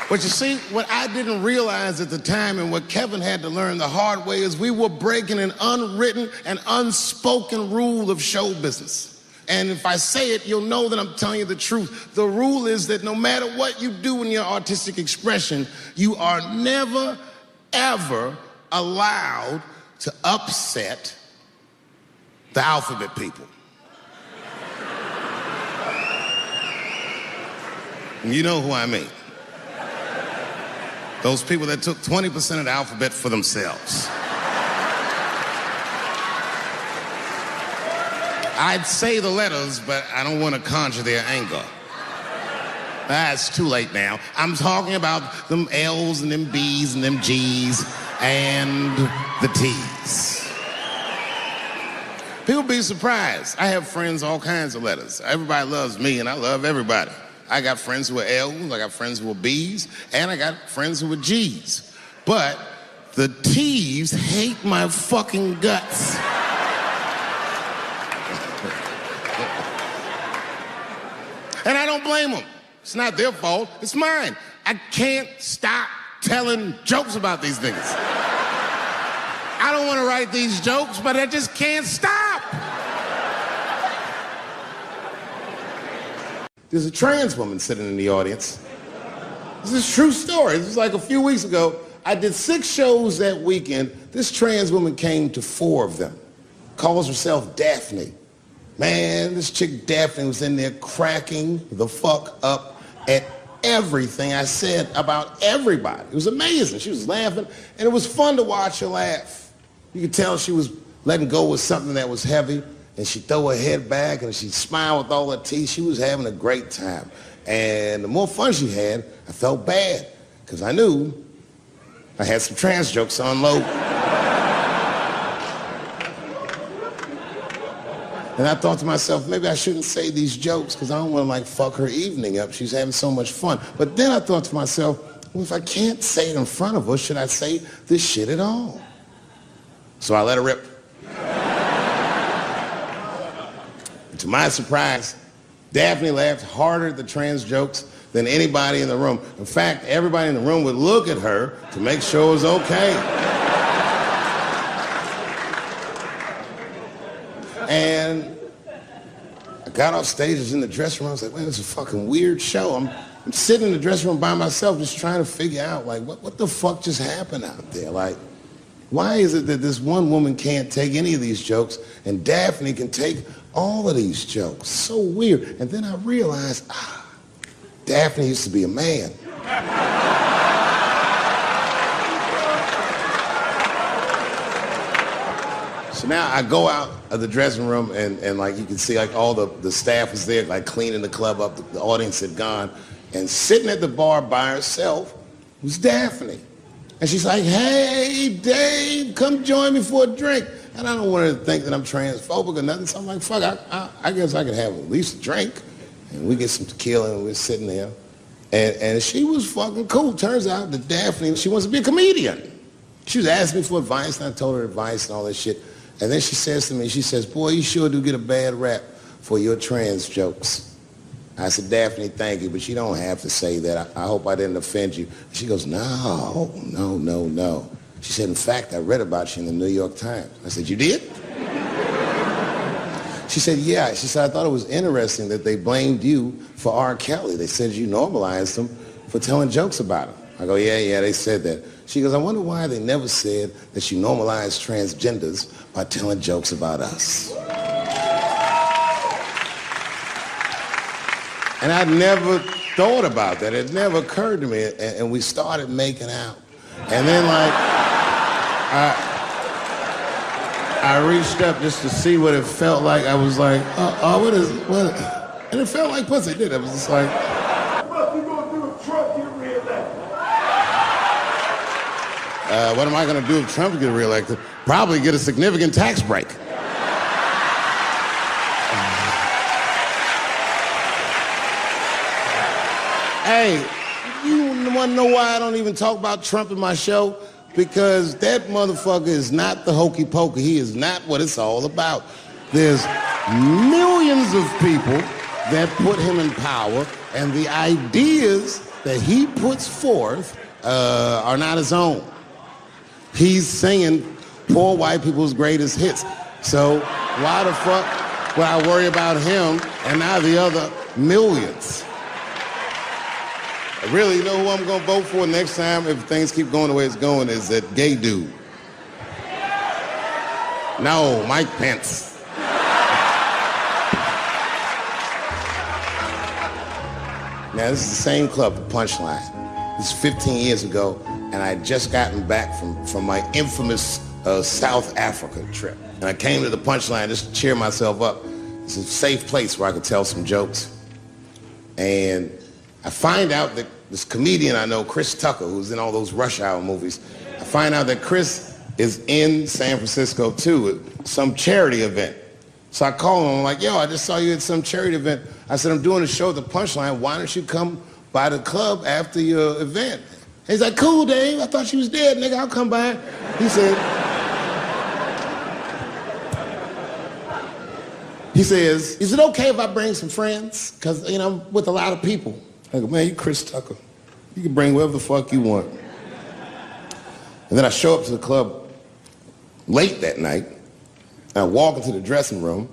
But you see, what I didn't realize at the time and what Kevin had to learn the hard way is we were breaking an unwritten and unspoken rule of show business. And if I say it, you'll know that I'm telling you the truth. The rule is that no matter what you do in your artistic expression, you are never, ever allowed to upset the alphabet people. You know who I mean. Those people that took 20% of the alphabet for themselves. I'd say the letters, but I don't want to conjure their anger. That's too late now. I'm talking about them L's and them B's and them G's and the T's. People be surprised. I have friends, all kinds of letters. Everybody loves me and I love everybody. I got friends who are L's, I got friends who are B's, and I got friends who are G's. But the T's hate my fucking guts. And I don't blame them. It's not their fault, it's mine. I can't stop telling jokes about these niggas. I don't want to write these jokes, but I just can't stop. There's a trans woman sitting in the audience. This is a true story. This was like a few weeks ago. I did 6 shows that weekend. This trans woman came to 4 of them. Calls herself Daphne. Man, this chick Daphne was in there cracking the fuck up at everything I said about everybody. It was amazing. She was laughing, and it was fun to watch her laugh. You could tell she was letting go of something that was heavy. And she'd throw her head back and she'd smile with all her teeth. She was having a great time. And the more fun she had, I felt bad. Because I knew I had some trans jokes to unload. And I thought to myself, maybe I shouldn't say these jokes because I don't want to like fuck her evening up. She's having so much fun. But then I thought to myself, well, if I can't say it in front of her, should I say this shit at all? So I let her rip. To my surprise, Daphne laughed harder at the trans jokes than anybody in the room. In fact, everybody in the room would look at her to make sure it was okay. And I got off stage, I was in the dressing room, I was like, man, this is a fucking weird show. I'm sitting in the dressing room by myself just trying to figure out, like, what the fuck just happened out there? Like, why is it that this one woman can't take any of these jokes and Daphne can take all of these jokes? So weird. And then I realized, Daphne used to be a man. So now I go out of the dressing room and like you can see like all the staff was there like cleaning the club up. The audience had gone. And sitting at the bar by herself was Daphne. And she's like, hey, Dave, come join me for a drink. And I don't want her to think that I'm transphobic or nothing. So I'm like, fuck, I guess I could have at least a drink. And we get some tequila and we're sitting there. And she was fucking cool. Turns out that Daphne, she wants to be a comedian. She was asking me for advice, and I told her advice and all that shit. And then she says to me, she says, boy, you sure do get a bad rap for your trans jokes. I said, Daphne, thank you, but you don't have to say that. I hope I didn't offend you. She goes, no. She said, in fact, I read about you in the New York Times. I said, you did? She said, yeah. She said, I thought it was interesting that they blamed you for R. Kelly. They said you normalized him for telling jokes about him. I go, yeah, they said that. She goes, I wonder why they never said that you normalized transgenders by telling jokes about us. And I never thought about that. It never occurred to me. And we started making out. And then, like, I reached up just to see what it felt like. I was like, what? And it felt like pussy, did it? It was just like... What you gonna do if Trump get reelected? What am I gonna do if Trump gets reelected? Probably get a significant tax break. Hey, you wanna know why I don't even talk about Trump in my show? Because that motherfucker is not the hokey pokey. He is not what it's all about. There's millions of people that put him in power, and the ideas that he puts forth are not his own. He's singing poor white people's greatest hits. So why the fuck would I worry about him and not the other millions? Really, you know who I'm gonna vote for next time if things keep going the way it's going is that gay dude. No, Mike Pence. Now, this is the same club, the Punchlines. This is 15 years ago, and I had just gotten back from my infamous South Africa trip. And I came to the Punchline just to cheer myself up. It's a safe place where I could tell some jokes. And I find out that this comedian I know, Chris Tucker, who's in all those Rush Hour movies, I find out that Chris is in San Francisco too at some charity event. So I call him, I'm like, yo, I just saw you at some charity event. I said, I'm doing a show at the Punchline. Why don't you come by the club after your event? He's like, cool, Dave. I thought she was dead, nigga. I'll come by. He says, is it okay if I bring some friends? Because, you know, I'm with a lot of people. I go, man, you Chris Tucker. You can bring whoever the fuck you want. And then I show up to the club late that night. I walk into the dressing room,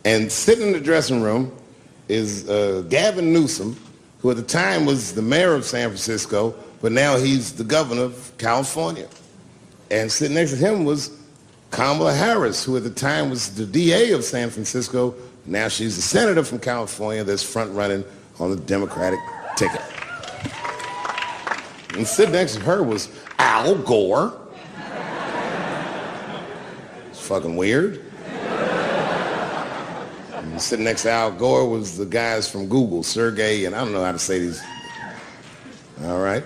and sitting in the dressing room is Gavin Newsom, who at the time was the mayor of San Francisco, but now he's the governor of California. And sitting next to him was Kamala Harris, who at the time was the DA of San Francisco. Now she's the senator from California that's front-running on the Democratic ticket. And sitting next to her was Al Gore. It's fucking weird. And sitting next to Al Gore was the guys from Google, Sergey, and I don't know how to say these. All right.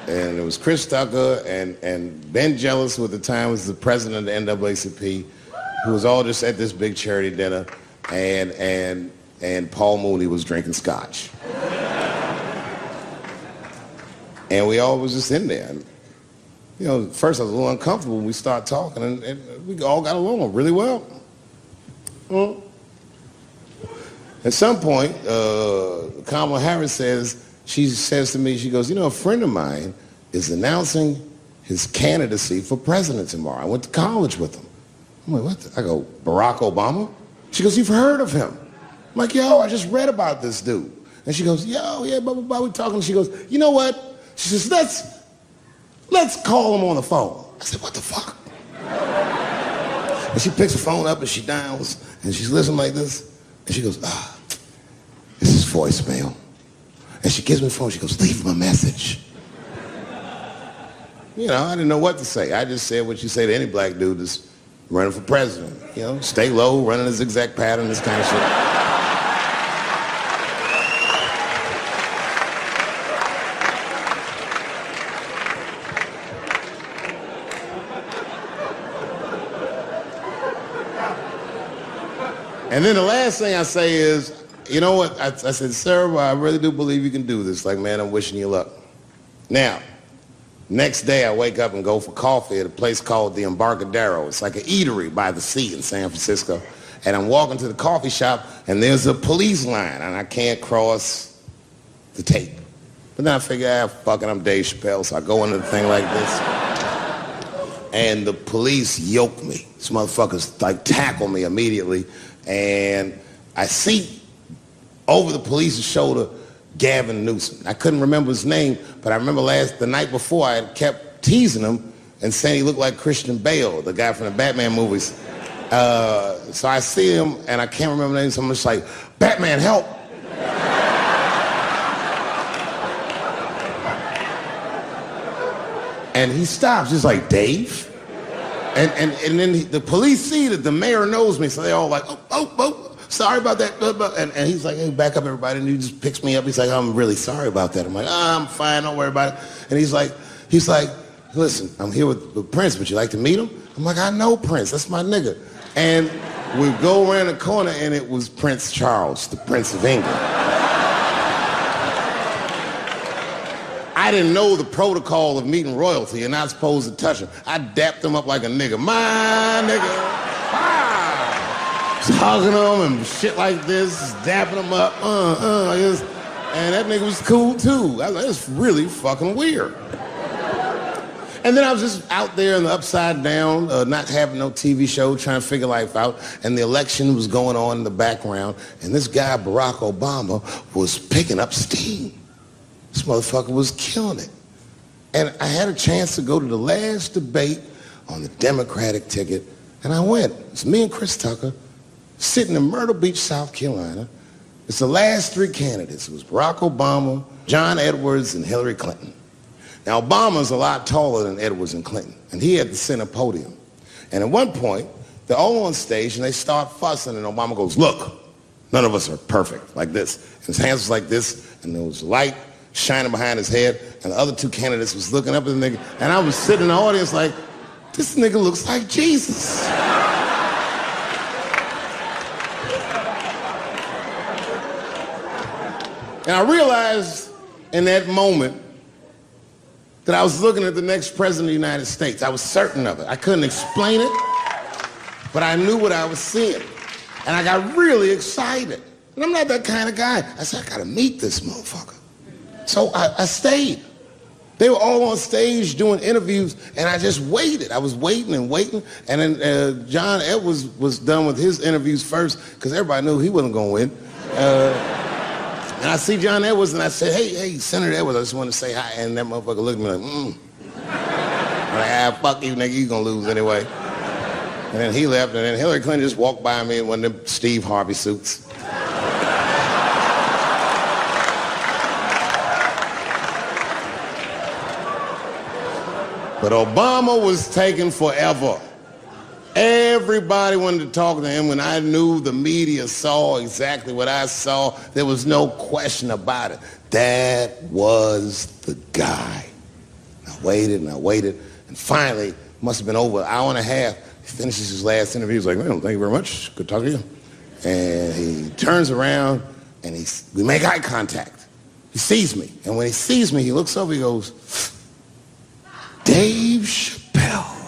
And it was Chris Tucker and Ben Jealous, who at the time was the president of the NAACP, who was all just at this big charity dinner, and Paul Mooney was drinking scotch. And we all was just in there. And, you know, at first I was a little uncomfortable when we started talking, and we all got along really well. At some point, Kamala Harris she says to me, she goes, you know, a friend of mine is announcing his candidacy for president tomorrow. I went to college with him. I'm like, what? I go, Barack Obama? She goes, you've heard of him? I'm like, yo, I just read about this dude. And she goes, yo, yeah, blah, blah, blah, we talking. She goes, you know what? She says, let's call him on the phone. I said, what the fuck? And she picks the phone up and she dials and she's listening like this. And she goes, this is voicemail. And she gives me the phone. She goes, leave him a message. You know, I didn't know what to say. I just said what you say to any black dude that's running for president. You know, stay low, running a zigzag pattern, this kind of shit. And then the last thing I say is, you know what? I said, sir, I really do believe you can do this. Like, man, I'm wishing you luck. Now, next day I wake up and go for coffee at a place called the Embarcadero. It's like an eatery by the sea in San Francisco. And I'm walking to the coffee shop, and there's a police line, and I can't cross the tape. But then I figure, fuck it, I'm Dave Chappelle, so I go into the thing like this. And the police yoke me. These motherfuckers, like, tackle me immediately. And I see over the police's shoulder Gavin Newsom. I couldn't remember his name, but I remember the night before I had kept teasing him and saying he looked like Christian Bale, the guy from the Batman movies. So I see him, and I can't remember the name, so I'm just like, Batman, help! And he stops, he's like, Dave? And then the police see that the mayor knows me, so they all like, oh, sorry about that. And he's like, hey, back up, everybody. And he just picks me up. He's like, I'm really sorry about that. I'm like, I'm fine, don't worry about it. And he's like, listen, I'm here with Prince. Would you like to meet him? I'm like, I know Prince. That's my nigga. And we go around the corner, and it was Prince Charles, the Prince of England. I didn't know the protocol of meeting royalty. You're not supposed to touch him. I dapped him up like a nigga. My nigga. Ah! Just hugging him and shit like this, dapping him up. And that nigga was cool, too. I was like, it's really fucking weird. And then I was just out there in the upside down, not having no TV show, trying to figure life out. And the election was going on in the background. And this guy, Barack Obama, was picking up steam. This motherfucker was killing it. And I had a chance to go to the last debate on the Democratic ticket, and I went. It's me and Chris Tucker sitting in Myrtle Beach, South Carolina. It's the last three candidates. It was Barack Obama, John Edwards, and Hillary Clinton. Now, Obama's a lot taller than Edwards and Clinton, and he had the center podium. And at one point, they're all on stage, and they start fussing, and Obama goes, look, none of us are perfect, like this. And his hands was like this, and there was light shining behind his head, and the other two candidates was looking up at the nigga, and I was sitting in the audience like, this nigga looks like Jesus. And I realized in that moment that I was looking at the next president of the United States. I was certain of it. I couldn't explain it, but I knew what I was seeing. And I got really excited. And I'm not that kind of guy. I said, I gotta meet this motherfucker. So I stayed. They were all on stage doing interviews, and I just waited. I was waiting and waiting, and then John Edwards was done with his interviews first, because everybody knew he wasn't gonna win. And I see John Edwards, and I said, hey, Senator Edwards, I just want to say hi. And that motherfucker looked at me like, I'm like, fuck you, nigga, you gonna lose anyway. And then he left, and then Hillary Clinton just walked by me in one of them Steve Harvey suits. But Obama was taking forever. Everybody wanted to talk to him. When I knew the media saw exactly what I saw, there was no question about it. That was the guy. I waited and I waited, and finally, must have been over an hour and a half, he finishes his last interview. He's like, well, thank you very much. Good talking to you. And he turns around, and we make eye contact. He sees me, and when he sees me, he looks over, he goes, Dave Chappelle.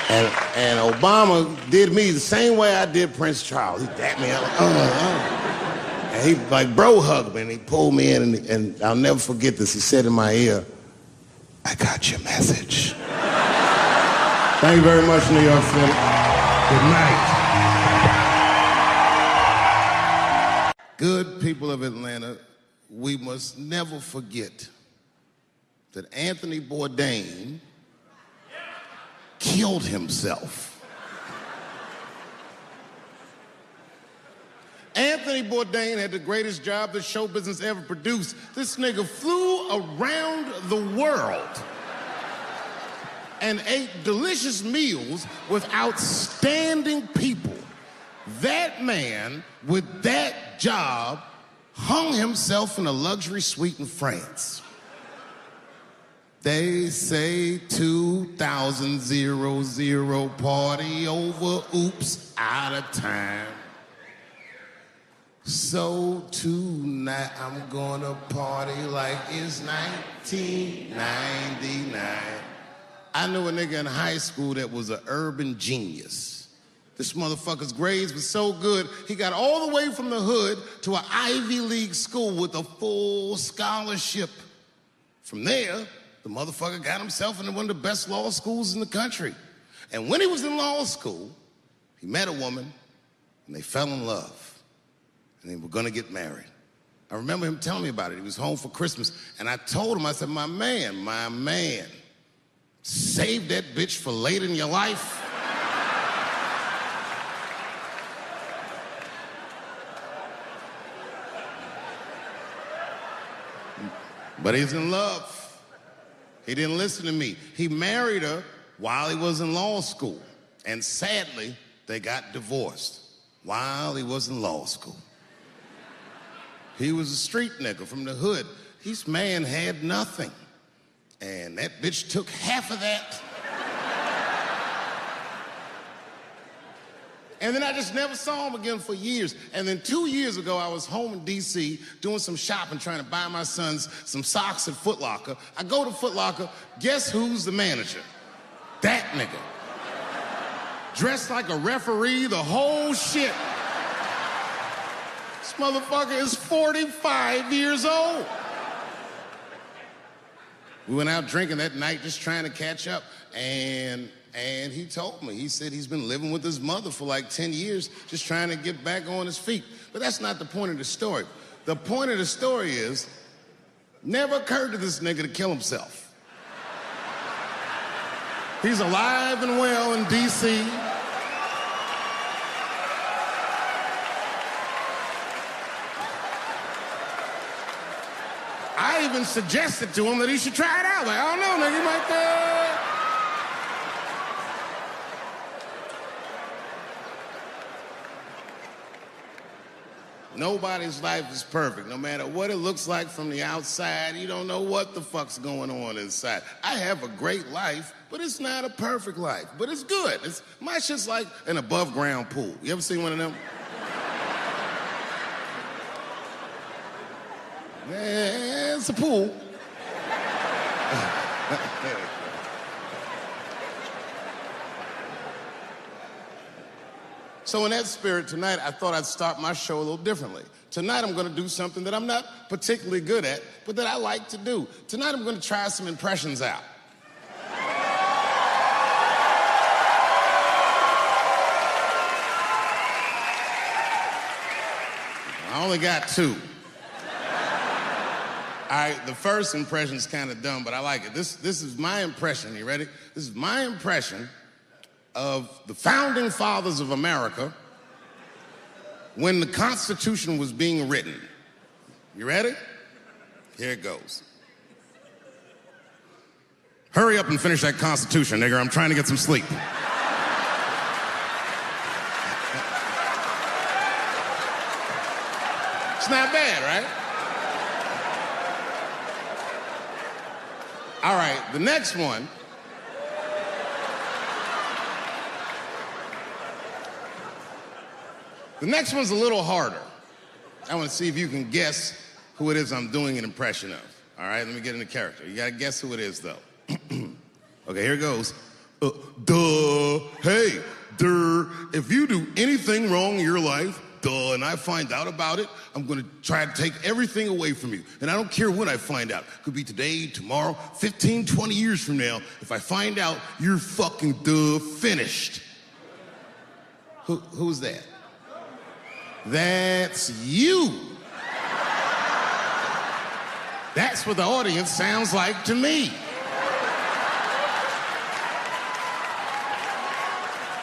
And Obama did me the same way I did Prince Charles. He dapped me up, and he like bro hugged me, and he pulled me in, and I'll never forget this. He said in my ear, I got your message. Thank you very much, New York City. Good night. Good people of Atlanta, we must never forget that Anthony Bourdain killed himself. Anthony Bourdain had the greatest job that show business ever produced. This nigga flew around the world and ate delicious meals with outstanding people. That man, with that job, hung himself in a luxury suite in France. They say 2000 party over, oops, out of time. So tonight I'm gonna party like it's 1999. I knew a nigga in high school that was an urban genius. This motherfucker's grades was so good, he got all the way from the hood to an Ivy League school with a full scholarship. From there, the motherfucker got himself into one of the best law schools in the country. And when he was in law school, he met a woman and they fell in love. And they were gonna get married. I remember him telling me about it. He was home for Christmas. And I told him, I said, my man, save that bitch for later in your life. But he's in love. He didn't listen to me. He married her while he was in law school. And sadly, they got divorced while he was in law school. He was a street nigga from the hood. This man had nothing. And that bitch took half of that. And then I just never saw him again for years. And then 2 years ago, I was home in D.C. doing some shopping, trying to buy my sons some socks at Foot Locker. I go to Foot Locker, guess who's the manager? That nigga. Dressed like a referee, the whole shit. This motherfucker is 45 years old. We went out drinking that night, just trying to catch up, and he told me, he said he's been living with his mother for like 10 years, just trying to get back on his feet. But that's not the point of the story. The point of the story is, never occurred to this nigga to kill himself. He's alive and well in D.C. I even suggested to him that he should try it out. Like, I don't know, nigga, you might... Nobody's life is perfect. No matter what it looks like from the outside, you don't know what the fuck's going on inside. I have a great life, but it's not a perfect life. But it's good. My shit's like an above-ground pool. You ever seen one of them? Yeah, it's a pool. So in that spirit, tonight, I thought I'd start my show a little differently. Tonight, I'm gonna do something that I'm not particularly good at, but that I like to do. Tonight, I'm gonna try some impressions out. I only got 2. All right, the first impression's kind of dumb, but I like it. This is my impression. You ready? This is my impression of the founding fathers of America when the Constitution was being written. You ready? Here it goes. Hurry up and finish that Constitution, nigger. I'm trying to get some sleep. It's not bad, right? All right, the next one. The next one's a little harder. I want to see if you can guess who it is I'm doing an impression of. All right, let me get into character. You got to guess who it is, though. Okay, here it goes. Hey, if you do anything wrong in your life, and I find out about it, I'm going to try to take everything away from you. And I don't care when I find out. Could be today, tomorrow, 15, 20 years from now. If I find out, you're fucking finished. Who's that? That's you. That's what the audience sounds like to me.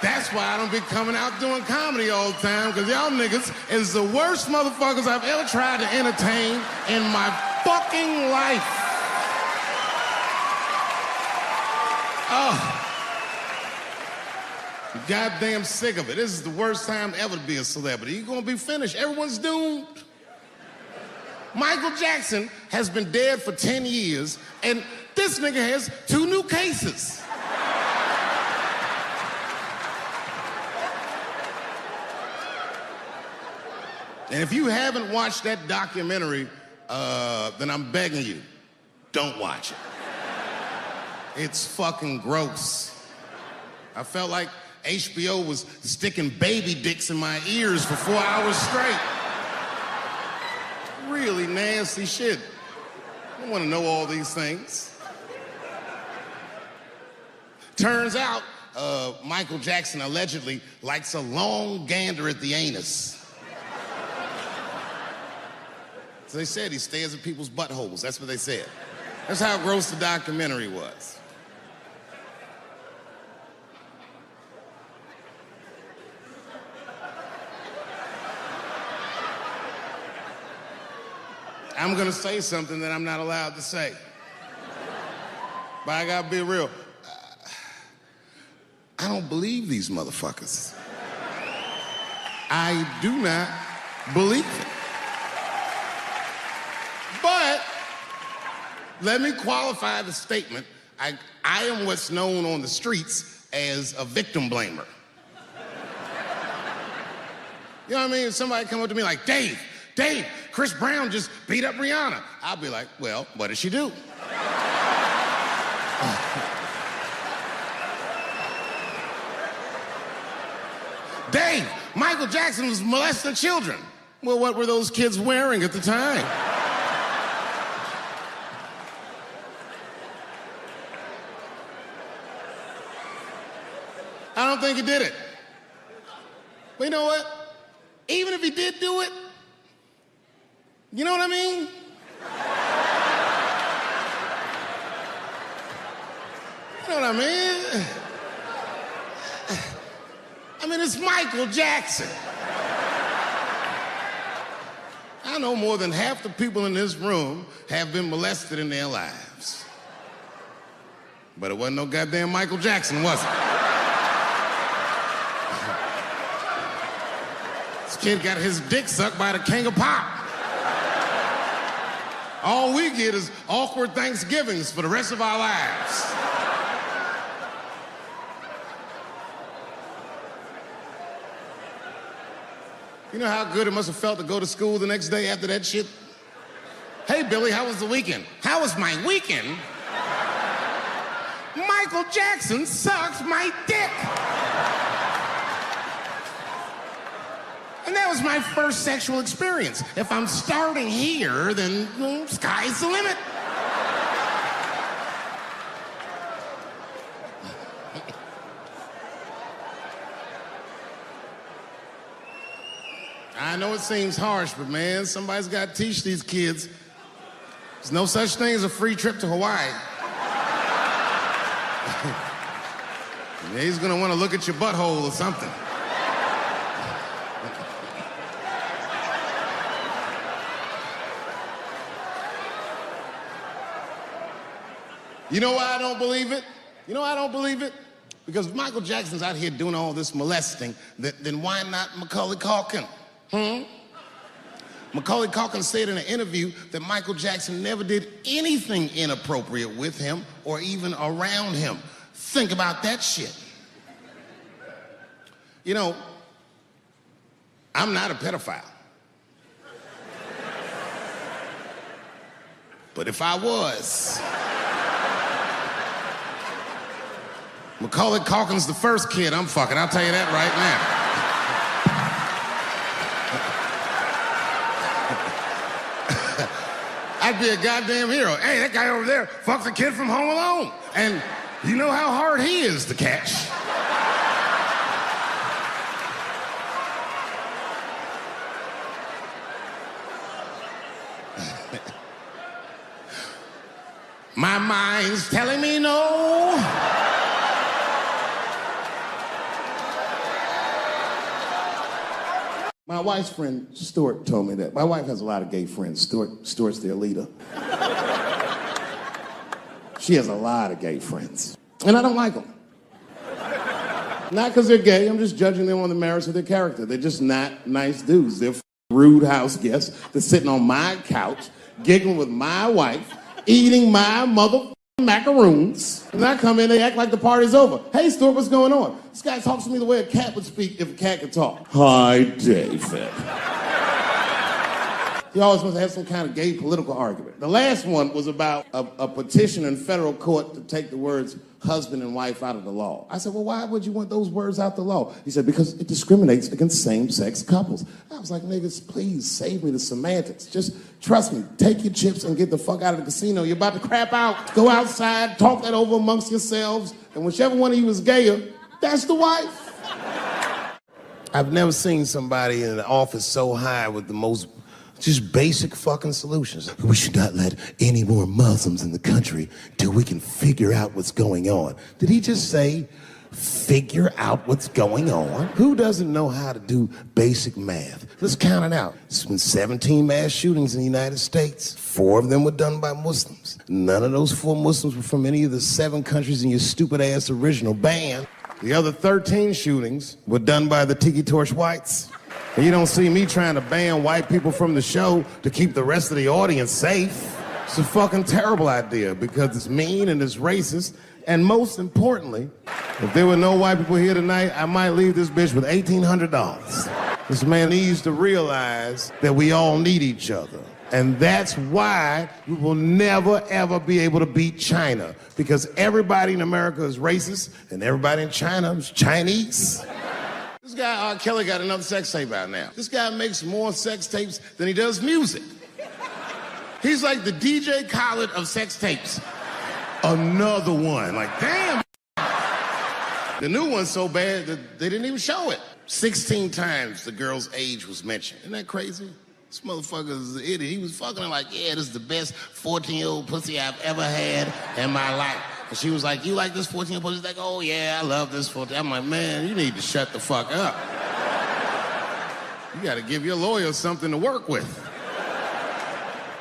That's why I don't be coming out doing comedy all the time, because y'all niggas is the worst motherfuckers I've ever tried to entertain in my fucking life. Oh. I'm goddamn sick of it. This is the worst time ever to be a celebrity. You're gonna be finished. Everyone's doomed. Michael Jackson has been dead for 10 years, and This nigga has 2 new cases. And if you haven't watched that documentary, then I'm begging you, don't watch it. It's fucking gross. I felt like HBO was sticking baby dicks in my ears for 4 hours straight. Really nasty shit. I don't want to know all these things. Turns out, Michael Jackson allegedly likes a long gander at the anus. So they said he stares at people's buttholes. That's what they said. That's how gross the documentary was. I'm gonna say something that I'm not allowed to say. But I gotta be real. I don't believe these motherfuckers. I do not believe it. But let me qualify the statement. I am what's known on the streets as a victim blamer. You know what I mean? If somebody come up to me like, Dave, Chris Brown just beat up Rihanna. I'll be like, well, what did she do? Dave, Michael Jackson was molesting children. Well, what were those kids wearing at the time? I don't think he did it. But you know what? Even if he did do it, you know what I mean? You know what I mean? I mean, it's Michael Jackson. I know more than half the people in this room have been molested in their lives. But it wasn't no goddamn Michael Jackson, was it? This kid got his dick sucked by the king of pop. All we get is awkward Thanksgivings for the rest of our lives. You know how good it must have felt to go to school the next day after that shit? Hey, Billy, how was the weekend? How was my weekend? Michael Jackson sucked my dick. And that was my first sexual experience. If I'm starting here, then sky's the limit. I know it seems harsh, but man, somebody's got to teach these kids there's no such thing as a free trip to Hawaii. He's gonna want to look at your butthole or something. You know why I don't believe it? You know why I don't believe it? Because if Michael Jackson's out here doing all this molesting, then why not Macaulay Culkin? Macaulay Culkin said in an interview that Michael Jackson never did anything inappropriate with him or even around him. Think about that shit. You know, I'm not a pedophile. But if I was, Macaulay Culkin's the first kid I'm fucking, I'll tell you that right now. I'd be a goddamn hero. Hey, that guy over there fucks a kid from Home Alone. And you know how hard he is to catch. My mind's telling me no. My wife's friend, Stuart, told me that. My wife has a lot of gay friends. Stuart's their leader. She has a lot of gay friends. And I don't like them. Not because they're gay, I'm just judging them on the merits of their character. They're just not nice dudes. They're rude house guests. They're sitting on my couch, giggling with my wife, eating my mother macaroons. And I come in, they act like the party's over. Hey, Stuart, what's going on? This guy talks to me the way a cat would speak if a cat could talk. Hi, David. He always must have some kind of gay political argument. The last one was about a petition in federal court to take the words husband and wife out of the law. I said, well, why would you want those words out the law? He said, because it discriminates against same-sex couples. I was like, niggas, please save me the semantics. Just trust me. Take your chips and get the fuck out of the casino. You're about to crap out. Go outside, talk that over amongst yourselves, and whichever one of you is gayer, that's the wife. I've never seen somebody in an office so high with the most just basic fucking solutions. We should not let any more Muslims in the country till we can figure out what's going on. Did he just say, figure out what's going on? Who doesn't know how to do basic math? Let's count it out. There's been 17 mass shootings in the United States. 4 of them were done by Muslims. None of those 4 Muslims were from any of the 7 countries in your stupid ass original band. The other 13 shootings were done by the Tiki Torch whites. And you don't see me trying to ban white people from the show to keep the rest of the audience safe. It's a fucking terrible idea because it's mean and it's racist. And most importantly, if there were no white people here tonight, I might leave this bitch with $1,800. This man needs to realize that we all need each other. And that's why we will never, ever be able to beat China. Because everybody in America is racist and everybody in China is Chinese. This guy, R. Kelly, got another sex tape out now. This guy makes more sex tapes than he does music. He's like the DJ Khaled of sex tapes. Another one. Like, damn. The new one's so bad that they didn't even show it. 16 times the girl's age was mentioned. Isn't that crazy? This motherfucker's an idiot. He was fucking her like, yeah, this is the best 14-year-old pussy I've ever had in my life. And she was like, you like this 14-year-old pussy? He's like, oh, yeah, I love this 14. I'm like, man, you need to shut the fuck up. You got to give your lawyer something to work with.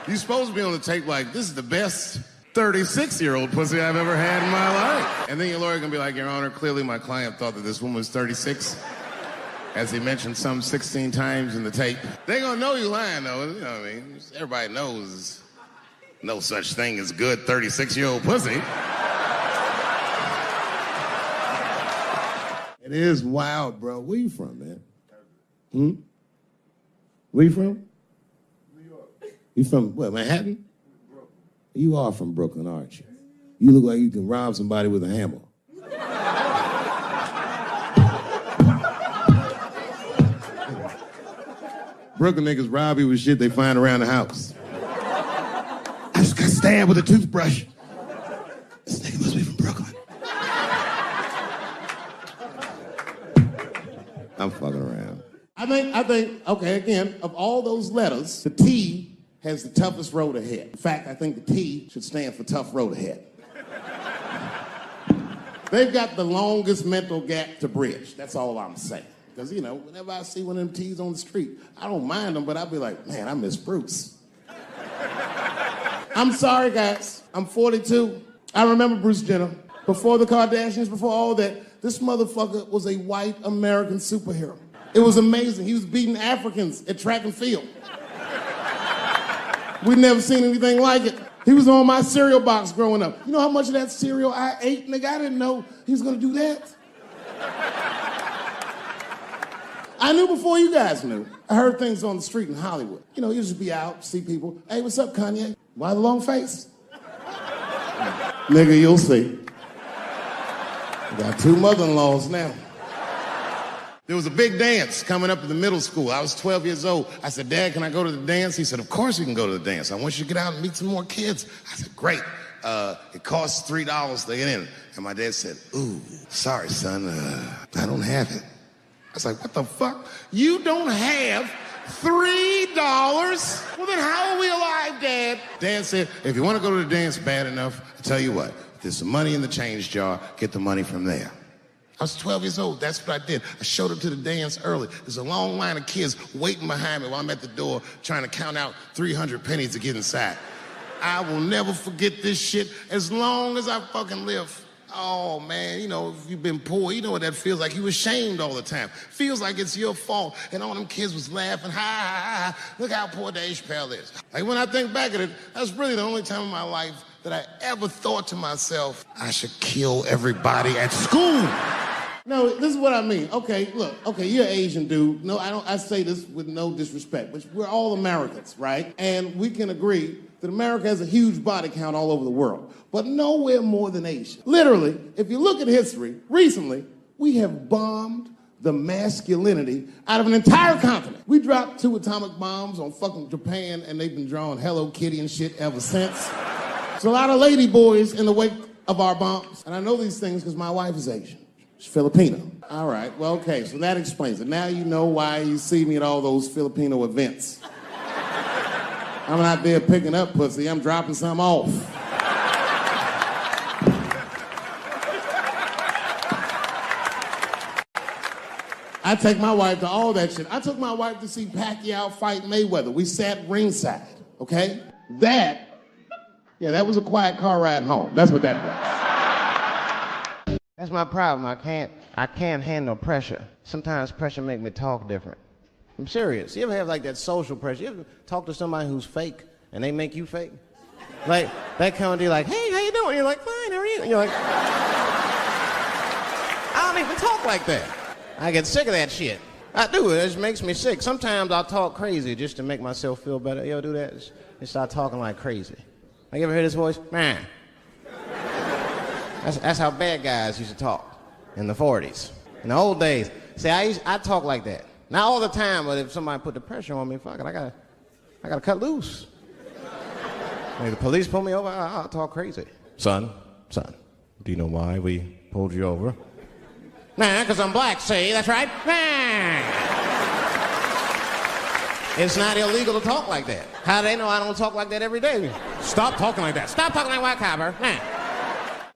You're supposed to be on the tape like, this is the best 36-year-old pussy I've ever had in my life. And then your lawyer can be like, Your Honor, clearly my client thought that this woman was 36, as he mentioned some 16 times in the tape. They gonna know you lying, though. You know what I mean? Everybody knows no such thing as good 36-year-old pussy. It is wild, bro. Where you from, man? Where you from? New York. You from, what, Manhattan? Brooklyn. You are from Brooklyn, aren't you? You look like you can rob somebody with a hammer. Brooklyn niggas rob you with shit they find around the house. I just got stabbed with a toothbrush. This nigga must be from Brooklyn. I'm fucking around. I think, okay, again, of all those letters, the T has the toughest road ahead. In fact, I think the T should stand for tough road ahead. They've got the longest mental gap to bridge. That's all I'm saying. Because, you know, whenever I see one of them T's on the street, I don't mind them, but I'll be like, man, I miss Bruce. I'm sorry, guys. I'm 42. I remember Bruce Jenner. Before the Kardashians, before all that, this motherfucker was a white American superhero. It was amazing. He was beating Africans at track and field. We'd never seen anything like it. He was on my cereal box growing up. You know how much of that cereal I ate, nigga? I didn't know he was gonna do that. I knew before you guys knew. I heard things on the street in Hollywood. You know, you just be out, see people. Hey, what's up, Kanye? Why the long face? Nigga, you'll see. I got 2 mother-in-laws now. There was a big dance coming up in the middle school. I was 12 years old. I said, Dad, can I go to the dance? He said, of course you can go to the dance. I want you to get out and meet some more kids. I said, great. It costs $3 to get in. And my dad said, ooh, sorry, son, I don't have it. I was like, what the fuck? You don't have $3? Well, then how are we alive, Dad? Dad said, if you want to go to the dance bad enough, I'll tell you what, there's some money in the change jar, get the money from there. I was 12 years old, that's what I did. I showed up to the dance early. There's a long line of kids waiting behind me while I'm at the door trying to count out 300 pennies to get inside. I will never forget this shit as long as I fucking live. Oh, man, you know, if you've been poor, you know what that feels like. You ashamed all the time. Feels like it's your fault. And all them kids was laughing, ha, ha, ha. Look how poor Dave Chappelle is. Like, when I think back at it, that's really the only time in my life that I ever thought to myself, I should kill everybody at school. No, this is what I mean. Okay, look, okay, you're an Asian dude. No, I say this with no disrespect, but we're all Americans, right? And we can agree that America has a huge body count all over the world, but nowhere more than Asia. Literally, if you look at history, recently, we have bombed the masculinity out of an entire continent. We dropped 2 atomic bombs on fucking Japan, and they've been drawing Hello Kitty and shit ever since. There's a lot of lady boys in the wake of our bombs, and I know these things because my wife is Asian. She's Filipino. All right, well, okay, so that explains it. Now you know why you see me at all those Filipino events. I'm not there picking up pussy, I'm dropping some off. I take my wife to all that shit. I took my wife to see Pacquiao fight Mayweather. We sat ringside, okay? That was a quiet car ride home. That's what that was. That's my problem. I can't handle pressure. Sometimes pressure make me talk different. I'm serious. You ever have like that social pressure? You ever talk to somebody who's fake and they make you fake? Like that kind of deal, like, hey, how you doing? You're like, fine, how are you? And you're like, I don't even talk like that. I get sick of that shit. I do. It just makes me sick. Sometimes I'll talk crazy just to make myself feel better. You ever do that? Just start talking like crazy. Like, you ever hear this voice? Man. That's how bad guys used to talk in the 40s. In the old days. See, I talk like that. Not all the time, but if somebody put the pressure on me, fuck it, I gotta cut loose. Like the police pull me over, I'll talk crazy. Son, do you know why we pulled you over? Nah, because I'm black, see, that's right. Nah. It's not illegal to talk like that. How do they know I don't talk like that every day? Stop talking like that. Stop talking like white copper. Nah.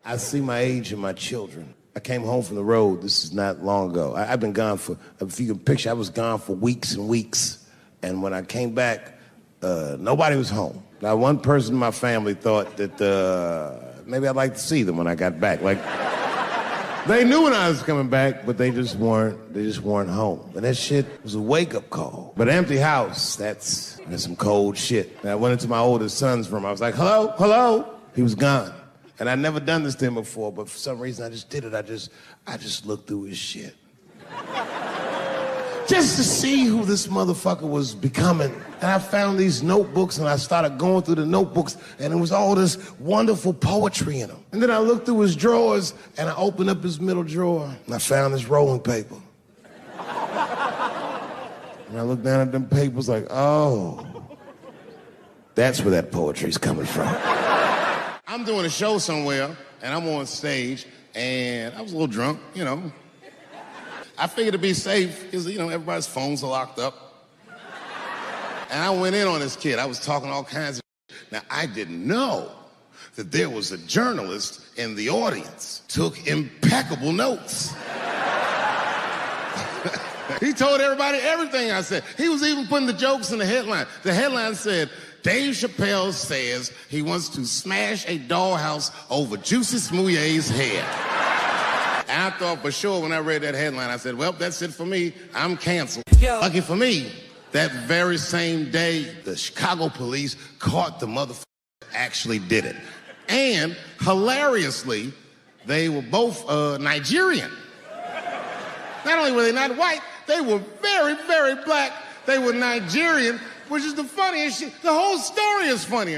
I see my age in my children. I came home from the road. This is not long ago. I've been gone for, if you can picture, I was gone for weeks and weeks. And when I came back, nobody was home. Now, one person in my family thought that maybe I'd like to see them when I got back. Like, they knew when I was coming back, but they just weren't home. And that shit was a wake-up call. But an empty house, that's some cold shit. And I went into my oldest son's room. I was like, hello, hello. He was gone. And I'd never done this to him before, but for some reason I just did it. I just looked through his shit. Just to see who this motherfucker was becoming. And I found these notebooks, and I started going through the notebooks, and it was all this wonderful poetry in them. And then I looked through his drawers, and I opened up his middle drawer, and I found this rolling paper. And I looked down at them papers like, oh, that's where that poetry's coming from. I'm doing a show somewhere, and I'm on stage, and I was a little drunk, you know. I figured to be safe, because, you know, everybody's phones are locked up. And I went in on this kid. I was talking all kinds of shit. Now, I didn't know that there was a journalist in the audience. Took impeccable notes. He told everybody everything I said. He was even putting the jokes in the headline. The headline said, Dave Chappelle says he wants to smash a dollhouse over Juicy Smouillet's head. And I thought for sure when I read that headline, I said, well, that's it for me. I'm canceled. Lucky for me, that very same day, the Chicago police caught the motherfucker that actually did it. And hilariously, they were both Nigerian. Not only were they not white, they were very, very black. They were Nigerian, which is the funniest shit. The whole story is funny.